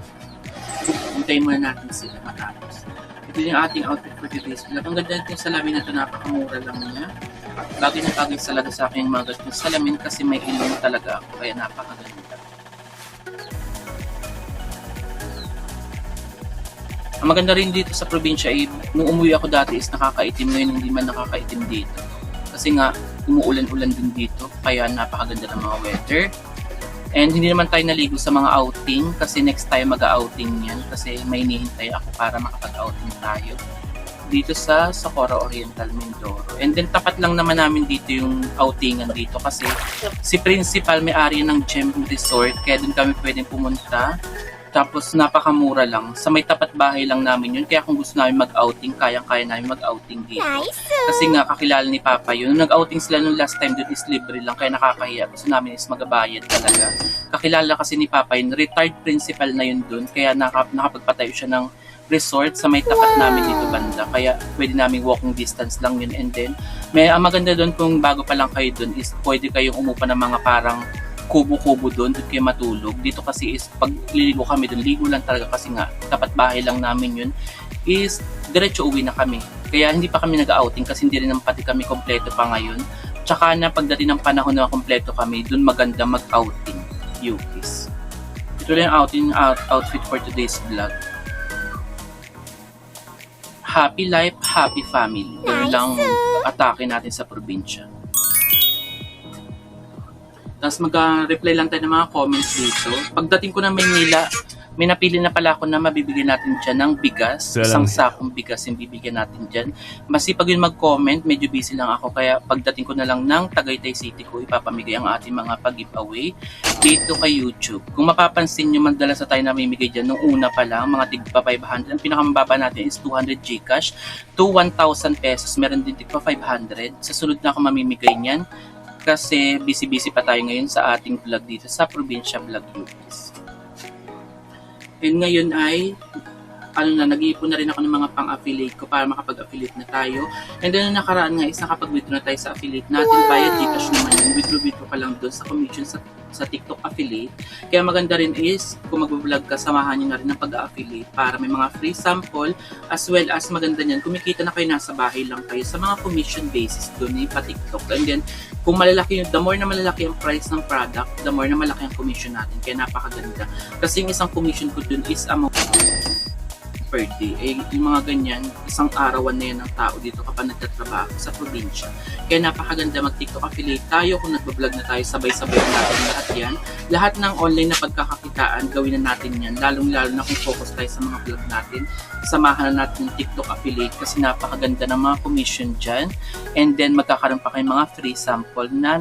Hintayin muna natin sila matapos. Ito yung ating outfit for today's vlog. Ang ganda natin yung salamin na ito, napakamura lang niya. Bagay na bagay talaga sa akin yung mga ganitong salamin kasi may ilong talaga ako. Kaya napakaganda. Ang maganda rin dito sa probinsya ay nung umuwi ako dati is nakakaitim, ngayon hindi man nakakaitim dito. Kasi nga umuulan-ulan din dito kaya napakaganda ng mga weather. And hindi naman tayo naligo sa mga outing kasi next time mag-outing yan kasi may hinihintay ako para makapag-outing tayo dito sa Socorro Oriental Mindoro. And then tapat lang naman namin dito yung outingan dito kasi si Principal may-ari ng Gem Resort kaya doon kami pwedeng pumunta. Tapos napakamura lang. Sa may tapat bahay lang namin yun. Kaya kung gusto namin mag-outing, kayang-kaya namin mag-outing dito. Nice. Kasi nga kakilala ni Papa yun. Nung nag-outing sila nung last time doon is libre lang. Kaya nakakahiya. Gusto namin is magabayad talaga. Kakilala kasi ni Papa yun. Retired principal na yun doon. Kaya nakapagpatayo siya ng resort sa may tapat namin dito banda. Kaya pwede namin walking distance lang yun. And then, ang maganda doon kung bago pa lang kayo doon is pwede kayong umupa ng mga parang kubo-kubo doon kayo matulog. Dito kasi is pag liligo kami doon, ligo lang talaga kasi nga tapat bahay lang namin yun is diretso uwi na kami. Kaya hindi pa kami nag-outing kasi hindi rin naman pati kami kompleto pa ngayon. Tsaka na pagdating ng panahon na kompleto kami, doon maganda mag-outing. Yuki's. Ito lang yung outfit for today's vlog. Happy life, happy family. Ganun lang atake natin sa probinsya. Tapos mag-reply lang tayo ng mga comments dito. Pagdating ko ng Maynila, may napili na pala ako na mabibigyan natin dyan ng bigas. Isang sakong bigas yung bibigyan natin dyan. Masipag yun mag-comment, medyo busy lang ako. Kaya pagdating ko na lang ng Tagaytay City ko, ipapamigay ang ating mga pag-giveaway dito kay YouTube. Kung mapapansin nyo, madalas na tayo namimigay dyan nung una pa lang, mga tigpa 500. Ang pinakamababa natin is 200 Gcash to 1,000 pesos. Meron din tigpa 500. Sa sunod na ako mamimigay niyan, kasi busy-busy pa tayo ngayon sa ating vlog dito sa Probinsya Vlog UPs. And ngayon ay nag-iipon na rin ako ng mga pang-affiliate ko para makapag-affiliate na tayo. And then, nakaraan nga is nakapag-withdraw na tayo sa affiliate natin via Gcash naman yun. Withdraw ka lang doon sa commission sa TikTok affiliate. Kaya maganda rin is, kung mag-vlog ka, samahan nyo na rin ng pag-affiliate para may mga free sample as well as maganda niyan. Kumikita na kayo nasa bahay lang kayo sa mga commission basis doon pa TikTok. And then, kung malalaki the more na malalaki ang price ng product, the more na malaki ang commission natin. Kaya napakaganda. Kasi yung isang commission ko doon is amount per day. Yung mga ganyan, isang arawan na yan ng tao dito kapag nagtatrabaho sa probinsya. Kaya napakaganda mag-TikTok affiliate tayo kung nagbablog na tayo, sabay-sabay natin lahat yan. Lahat ng online na pagkakakitaan, gawin na natin yan. Lalong-lalo na kung focus tayo sa mga vlog natin. Samahan na natin yung TikTok affiliate kasi napakaganda ng mga commission dyan. And then magkakaroon pa kayong mga free sample na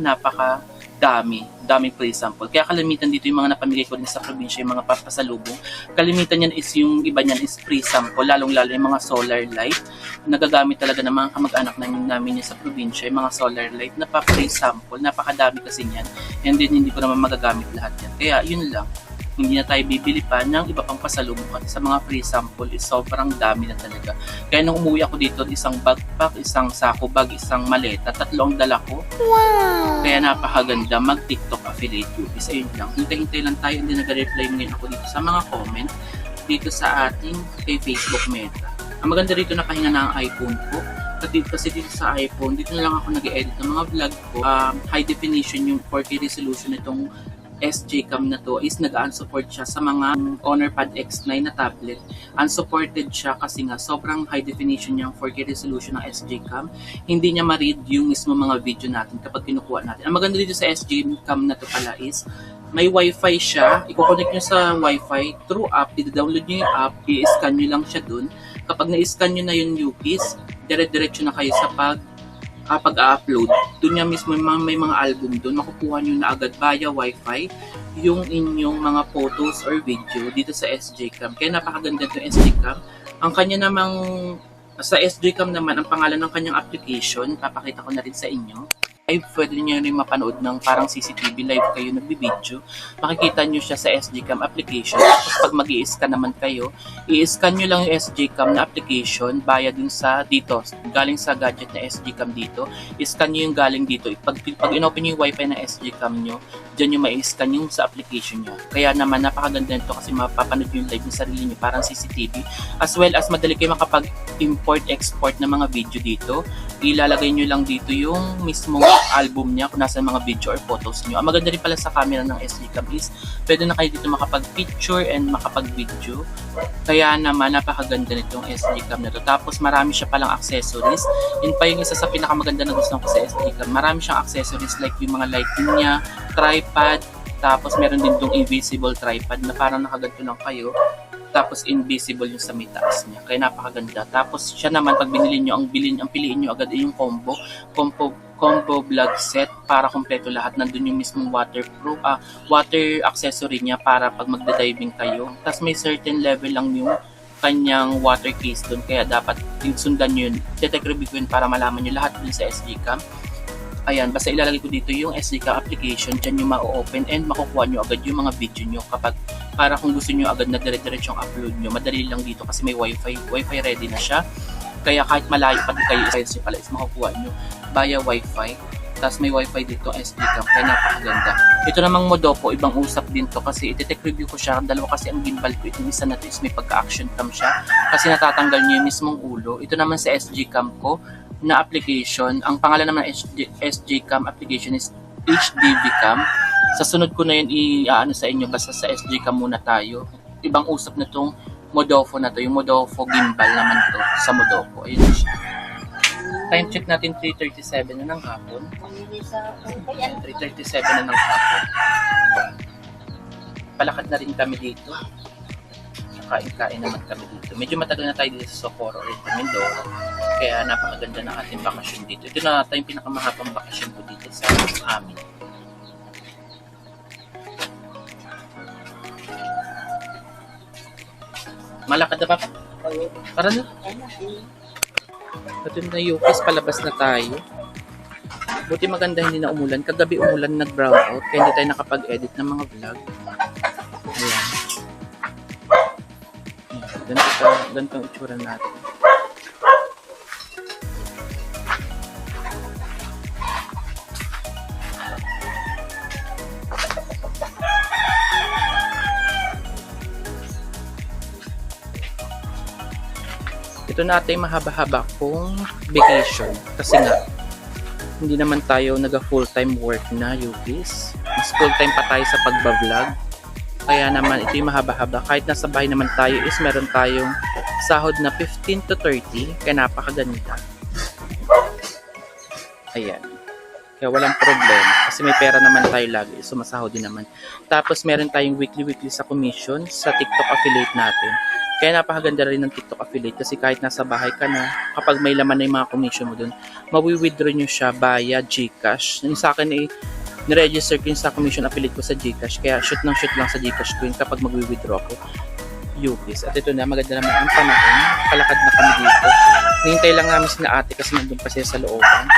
daming free sample. Kaya kalimitan dito yung mga napamigay ko din sa probinsya, yung mga papasalubong. Kalimitan yan is yung iba niyan is free sample, lalong-lalo yung mga solar light. Nagagamit talaga ng mga kamag-anak namin yan sa probinsya, yung mga solar light na pa-free sample. Napakadami kasi yan. And then hindi ko naman magagamit lahat yan. Kaya yun lang. Hindi na tayo bibili pa ng iba pang pasalubong sa mga free sample is sobrang dami na talaga. Kaya nung umuwi ako dito, isang backpack, isang sako bag, isang maleta, 3 ang dala ko. Wow! Kaya napakaganda mag-TikTok affiliate UPs. Ayun lang, hintay-hintay lang tayo, hindi nag-reply ngayon ako dito sa mga comment dito sa ating kay Facebook Meta. Ang maganda rito, nakahinga na ang iPhone ko. Kasi dito sa iPhone, dito na lang ako nag-edit ng mga vlog ko. High definition yung 4K resolution itong SJ Cam na to is nag-unsupport siya sa mga Honor Pad X9 na tablet. Unsupported siya kasi nga sobrang high definition yung 4K resolution ng SJ Cam. Hindi niya ma-read yung mismo mga video natin kapag kinukuha natin. Ang maganda dito sa SJ Cam na to pala is may Wi-Fi siya. I-connect nyo sa Wi-Fi through app. I-download nyo yung app. I-scan nyo lang siya dun. Kapag na-scan nyo na yung UPs, dire-diretso na kayo sa pag-upload. Doon niya mismo may mga album doon. Makukuha nyo na agad via Wi-Fi yung inyong mga photos or video dito sa SJ Cam. Kaya napakaganda itong SJ Cam. Ang kanya namang, sa SJ Cam naman, ang pangalan ng kanyang application, papakita ko na rin sa inyo. Pwede nyo rin mapanood ng parang CCTV live kayo nagbibideo. Makikita nyo siya sa SJ Cam application. Tapos pag mag-i-scan naman kayo, i-scan nyo lang yung SJ Cam na application via dun sa dito. Galing sa gadget na SJ Cam dito. I-scan nyo yung galing dito. Pag in-open nyo yung wifi na SJ Cam nyo, dyan yung ma-i-scan yung sa application nyo. Kaya naman napakaganda nito kasi mapapanood yung live yung sarili nyo parang CCTV. As well as madali kayo makapag-import-export ng mga video dito. Ilalagay nyo lang dito yung mismong album niya kung nasa mga video or photos nyo. Ang maganda rin pala sa camera ng SJ Cam is pwede na kayo dito makapag-picture and makapag-video. Kaya naman napakaganda nitong SJ Cam na to. Tapos marami siya palang accessories. Yun pa yung isa sa pinakamaganda na gusto ko sa SJ Cam. Marami siyang accessories like yung mga lighting niya, tripod, tapos meron din itong invisible tripod na parang nakaganto lang kayo. Tapos invisible yung sa may taas niya. Kaya napakaganda. Tapos siya naman pag binili nyo, ang piliin nyo agad ay yung combo vlog set para kompleto lahat. Nandun yung mismong waterproof, water accessory niya para pag magda-diving kayo. Tapos may certain level lang yung kanyang water case dun. Kaya dapat sundan nyo yun. Detect review yun para malaman nyo lahat dun sa SJ Cam. Ayan, basta ilalagay ko dito yung SJ Cam application, dyan yung ma-open and makukuha nyo agad yung mga video nyo kapag para kung gusto nyo agad na dire-diretso yung upload nyo. Madali lang dito kasi may wifi ready na siya. Kaya kahit malayo pa din kayo isa pala is makukuha nyo via wifi. Tapos may wifi dito SJ Cam, kaya napakaganda. Ito namang Modopo, ibang usap din to kasi iti-tech review ko siya. Dalawa kasi ang gimbal ko, itong isa na to is may pagka-action cam siya kasi natatanggal nyo yung mismong ulo. Ito naman sa SJ Cam ko na application, ang pangalan naman ng SJ Cam application is HDV Cam. Sa sunod ko na yun i-ano sa inyo, basta sa SJ Cam muna tayo. Ibang usap na tong Modofo na to, yung Modofo gimbal naman to sa Modofo. Ayun siya. Time check natin 3:37 na ng hapon. 3:37 na ng hapon. Palakad na rin kami dito. Kain-kain naman kami dito. Medyo matagal na tayo dito sa Socorro rin, Mindoro. Kaya napakaganda ng ating bakasyon dito. Ito na tayong pinakamahabang bakasyon ko dito sa amin. Malakad na pa? Tara na. Ito na UPs, palabas na tayo. Buti maganda hindi na umulan. Kagabi umulan, nag-brown out. Kaya hindi tayo nakapag-edit ng mga vlog. Ayan. Ganito ang itsura natin. Ito natin mahaba-haba kong vacation. Kasi nga, hindi naman tayo naga-full-time work na, Yugis. Mas full-time pa tayo sa pagbablog. Kaya naman, ito yung mahaba-haba. Kahit nasa bahay naman tayo is meron tayong sahod na 15 to 30. Kaya napakaganda. Ayan. Kaya walang problema. Kasi may pera naman tayo lagi. Sumasahod din naman. Tapos meron tayong weekly sa commission sa TikTok affiliate natin. Kaya napakaganda rin ng TikTok affiliate kasi kahit nasa bahay ka na, kapag may laman na yung mga commission mo dun, mawi-withdraw nyo siya via GCash. Yung sa akin ay niregister ko yung sa commission affiliate ko sa GCash. Kaya shoot lang sa GCash ko yun kapag mag-withdraw ko. Yugis. At ito na, maganda naman ang panahon. Palakad na kami dito. Nihintay lang namin sina ate kasi nandun pa siya sa looban.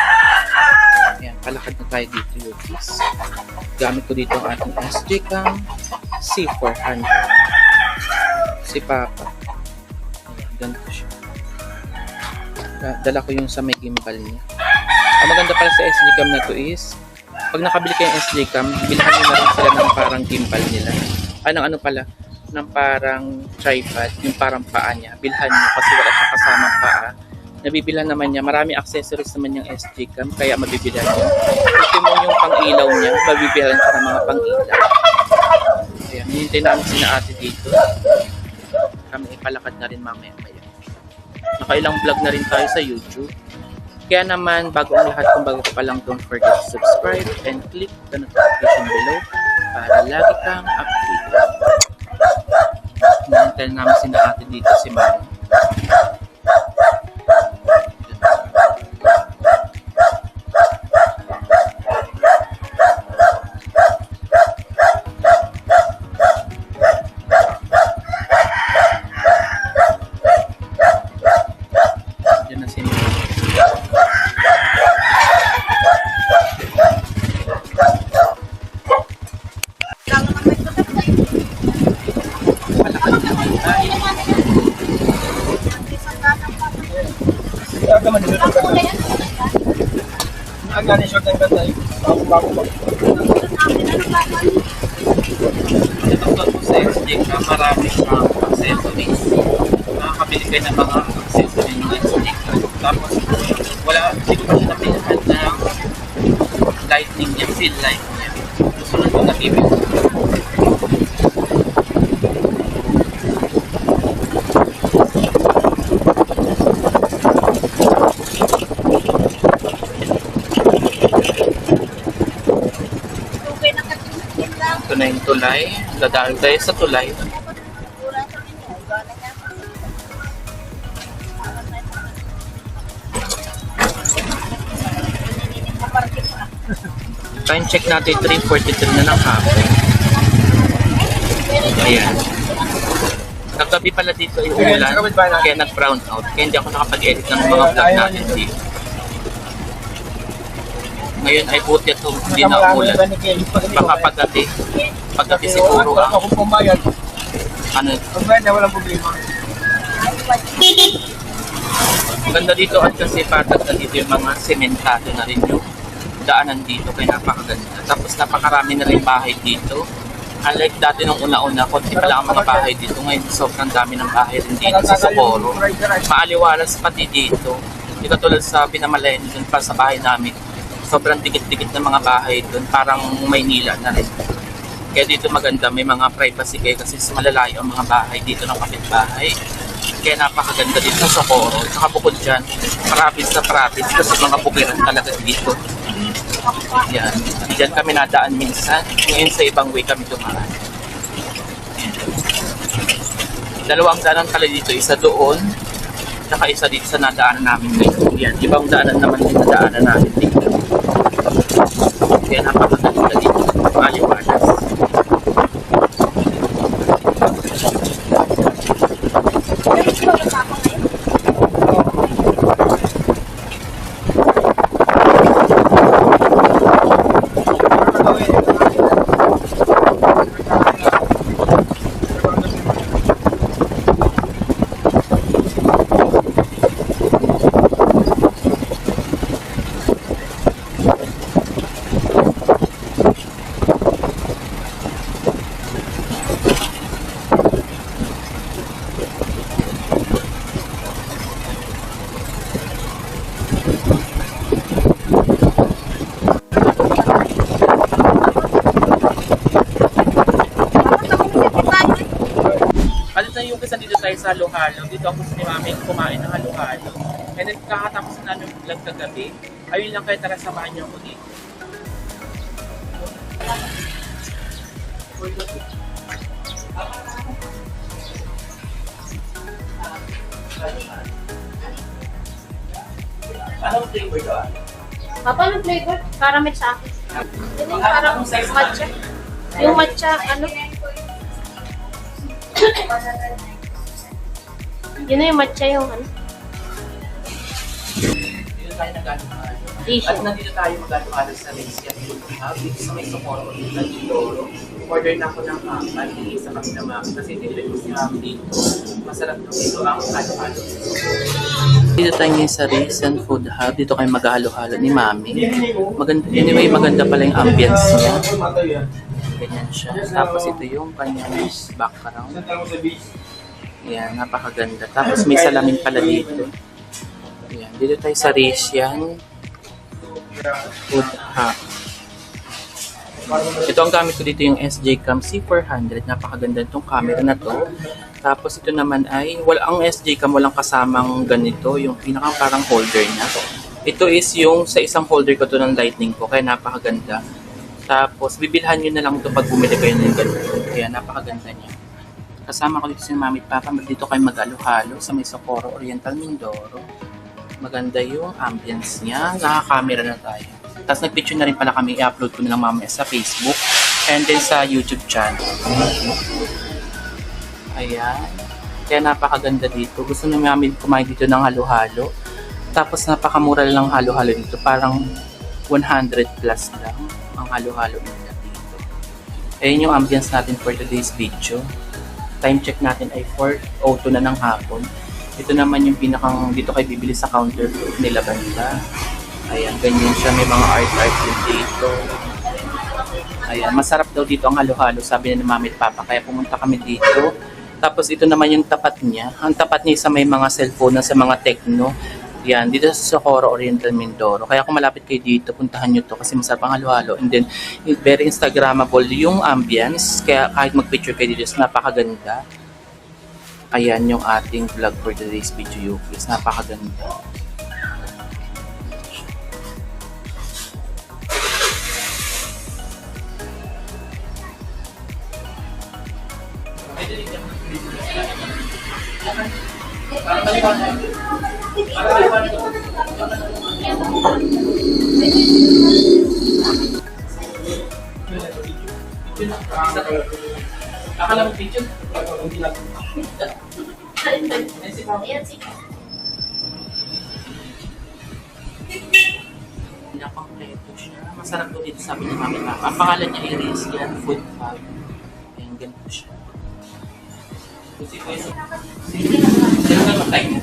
Ayan, palakad na tayo dito, Yugis. Gamit ko dito ang ating SJ Cam C400. Si Papa. Ayan, ganito siya. Dala ko yung sa may gimbal niya. Ang maganda pala sa SJ Cam na to is, pag nakabili kayo ng SJ Cam, bilhan nyo na rin sila ng parang gimbal nila. Ano pala? Ng parang tripod, yung parang paa niya. Bilhan nyo kasi wala siya kasamang paa. Nabibilhan naman niya. Marami accessories naman yung SJ Cam, kaya mabibilhan nyo. Ito mo yung pang-ilaw niya, mabibilhan siya ng mga pang-ilaw. Ayan, hinintay namin sina ate dito. Kami ipalakad na rin mamaya-maya. Nakailang vlog na rin tayo sa YouTube. Kaya naman, bago ang lahat, kung bago ka pa lang, don't forget to subscribe and click the notification below para lagi kang updated. Hinintay namin sina ate dito si Mami. Ang gani short ang ganda yun. Bago pa. Ito po sa SJ Cam, marami siyang accessories. Makakabili kayo ng mga accessories ng SJ Cam. Tapos, hindi ko pa siya napilihan ng lightning niya, fill light niya. Susunod ko na bibig. Ito na yung tulay. Dadaan tayo sa tulay. Time check natin 3:43 na ng hapon. Ayan. Naggabi pala dito yung ulan, kaya nag-brown out. Kaya hindi ako nakapag-edit ng mga vlog natin dito. Ngayon ay buti at hindi na umulan. Baka paggabi siguro ang Ako pumayag. ano. Ang ganda, walang problema. Maganda dito at kasi patag na dito yung mga sementado na rin yung daanan dito kaya napakaganda. Tapos napakarami na rin bahay dito. Unlike dati nung una-una, konti pa lang ang mga bahay dito. Ngayon sobrang dami ng bahay rin dito sa Socorro. Maaliwalas pati dito. Hindi katulad sa Pinamalayan dun pa sa bahay namin. Sobrang dikit-dikit ng mga bahay dun. Parang Maynila na rin. Kaya dito maganda, may mga privacy kayo kasi malalayo ang mga bahay dito ng kapitbahay. Kaya napakaganda dito sa Socorro. Saka bukod dyan, province na province kasi mga bukiran talaga dito. Yan. Diyan kami nadaan minsan. Ngayon sa ibang way kami dumaan. Dalawang daanan pala dito. Isa doon. Tsaka isa dito sa nadaanan namin ngayon. Yan. Ibang daanan naman din na daanan namin dito. Kaya napakaganda dito. Maliwalas. sa halo-halo. Dito ang gusto ni Mami kumain ng halo-halo. And then kakatapos na namin vlog kagabi. Ayun lang kayo, tara samahan niyo ako dito. Anong flavor doon? Papa, anong flavor? Caramel sa akin. Yun yung parang matcha. Yung matcha, ano? Yun na yung matcha yung ano. Dito tayo nag-halo-halo. Tissue. At nandito tayo mag-halo-halo sa Resia Food Hub. Dito sa may Socorro, dito sa Mindoro. Order na ako ng apat. Isa kami na Mami. Kasi delivery ko si Mami dito. Masarap na dito ang halo-halo. Dito tayo ngayon sa Resia Food Hub. Dito kayo mag-halo-halo ni Mami. Maganda, anyway, maganda pala yung ambience niya. Ganyan siya. Tapos ito yung kanyang background. Ayan, napakaganda. Tapos may salamin pala dito. Ayan, dito tayo sa Resian Food Hub. Ito ang gamit ko dito yung SJ-Cam C400. Napakaganda itong camera na to. Tapos ito naman ay, ang SJ-Cam walang kasamang ganito. Yung pinakang parang holder niya. Ito is yung sa isang holder ko to ng lightning ko. Kaya napakaganda. Tapos bibilhan nyo na lang ito pag bumili kayo ng ganito. Kaya napakaganda niya. Kasama ko dito si Mami at Papa. Dito kayo mag-halo-halo sa may Socorro Oriental Mindoro. Maganda yung ambience niya. Naka-camera na tayo. Tapos nag-picture na rin pala kami. I-upload ko na lang mamaya sa Facebook. And then sa YouTube channel. Ayan. Kaya napakaganda dito. Gusto na Mami kumain dito ng halo-halo. Tapos napakamura lang halo-halo dito. Parang 100 plus lang ang halo-halo nila dito. Ayan yung ambience natin for today's video. Time check natin ay 4:02 na ng hapon. Ito naman yung pinakang dito kayo bibili sa counter nila banda. Ayan, ganyan siya. May mga art din dito. Ayan, masarap daw dito ang halo-halo, sabi ni Mami at Papa. Kaya pumunta kami dito. Tapos ito naman yung tapat niya. Ang tapat niya sa may mga cellphone na sa mga Tecno. Yan, dito sa Socorro Oriental Mindoro. Kaya kung malapit kayo dito, puntahan nyo to kasi masarap ang halo-halo. And then, very Instagrammable yung ambience. Kaya kahit mag-picture kayo dito, napakaganda. Ayan yung ating vlog for today's video, guys. Napakaganda. Akala mo picture? Kompleto siya. Masarap po dito sabi ni Mami Papa. Ang pangalan niya ay Resian Food Hub. Ayan, ganito siya. Sino ka matay niya?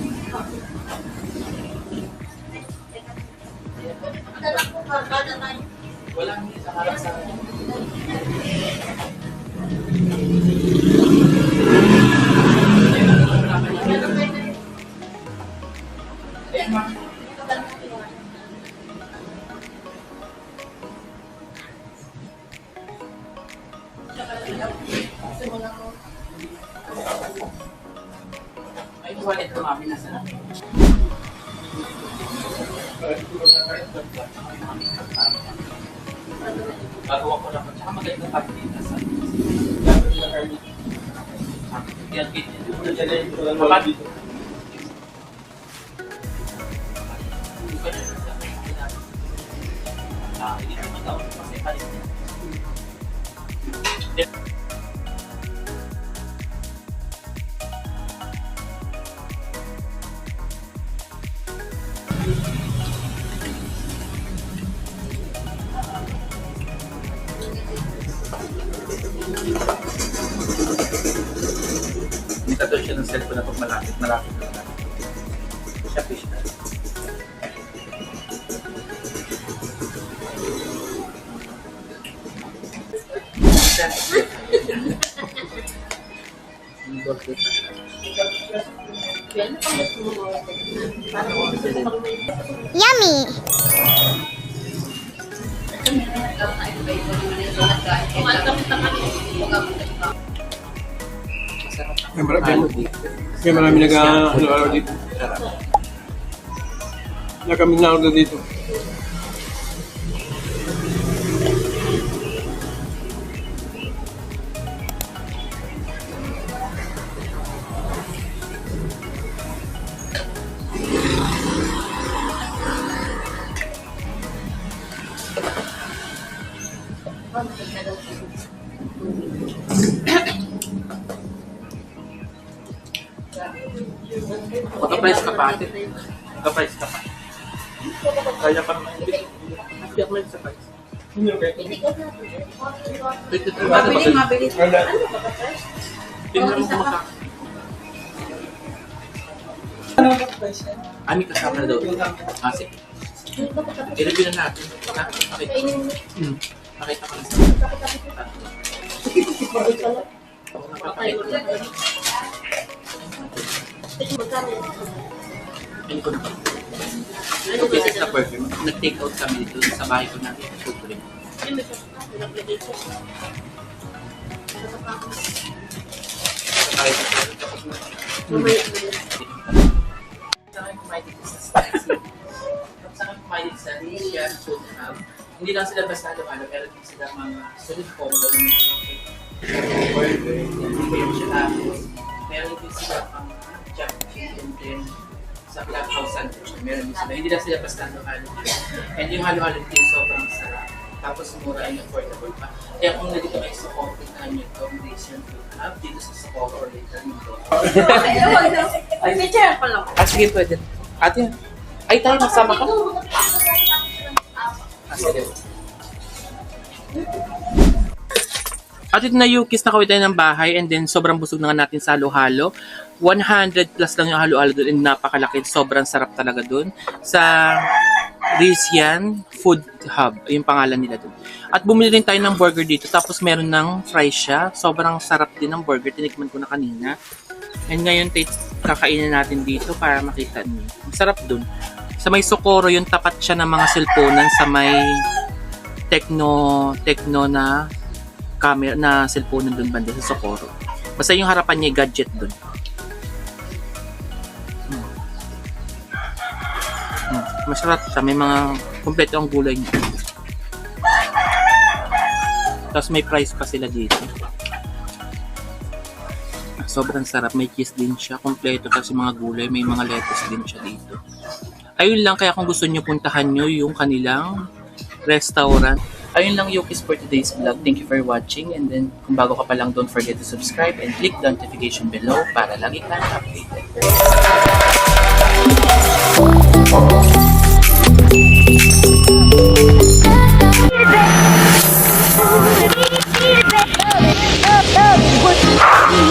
Wala hindi sa harap sa akin. Ay, wallet ko Mami, nasa na? Gagawa ko lang. Tsaka maganda pa dito sa yan, dito. Hindi ko matawag kasi palit niya. Nagtatol siya ng cellphone na pag malapit na lang. Siya fish na. Yummy! Masarap. Kaya marami nag-ano dito. Na kami na dito. Magka-price ka pa ate. Magka-price ka pa. Kaya pa naman. Hindi ako sa price. Mabili. Tingnan mo kung maka. Ami kasama na daw. Sige. I-review na natin. Pakita. Pakita ko na sa Ito pieces na perfume. Nag-take out kami dito sa bahay ko natin. Super. Hindi lang sila basta ano, pero din sila mga solid combo na may meron din sila pang jam and then sa clubhouse sandwich. Meron din sila. Hindi lang sila basta halo-halo. And yung halo-halo din sobrang sarap. Tapos mura and affordable pa. Kaya kung nandito kayo sa Socorro na nyo itong Asian Food Hub, dito sa Socorro later nito. Ay, picture pa lang. Sige, pwede. Ate, ay tayo magsama ka. Sige. At ito na yung kiss na kawit tayo ng bahay and then sobrang busog na nga natin sa halo-halo. 100 plus lang yung halo-halo doon and napakalaki. Sobrang sarap talaga doon. Sa Asian Food Hub, yung pangalan nila doon. At bumili rin tayo ng burger dito. Tapos meron ng fries siya. Sobrang sarap din ng burger. Tinikman ko na kanina. And ngayon kakainin natin dito para makita niyo. Ang sarap doon. Sa may Socorro, yung tapat siya ng mga cellphone sa may techno na camera na cellphone doon banda sa Socorro. Basta yung harapan niya gadget doon. Masarap siya. May mga kompleto ang gulay niya. Tapos may price pa sila dito. Sobrang sarap. May cheese din siya. Kompleto kasi mga gulay. May mga lettuce din siya dito. Ayun lang. Kaya kung gusto nyo, puntahan nyo yung kanilang restaurant. Ayun lang yung is for today's vlog. Thank you for watching. And then, kung bago ka pa lang, don't forget to subscribe and click the notification below para lagi kang updated. Up, up,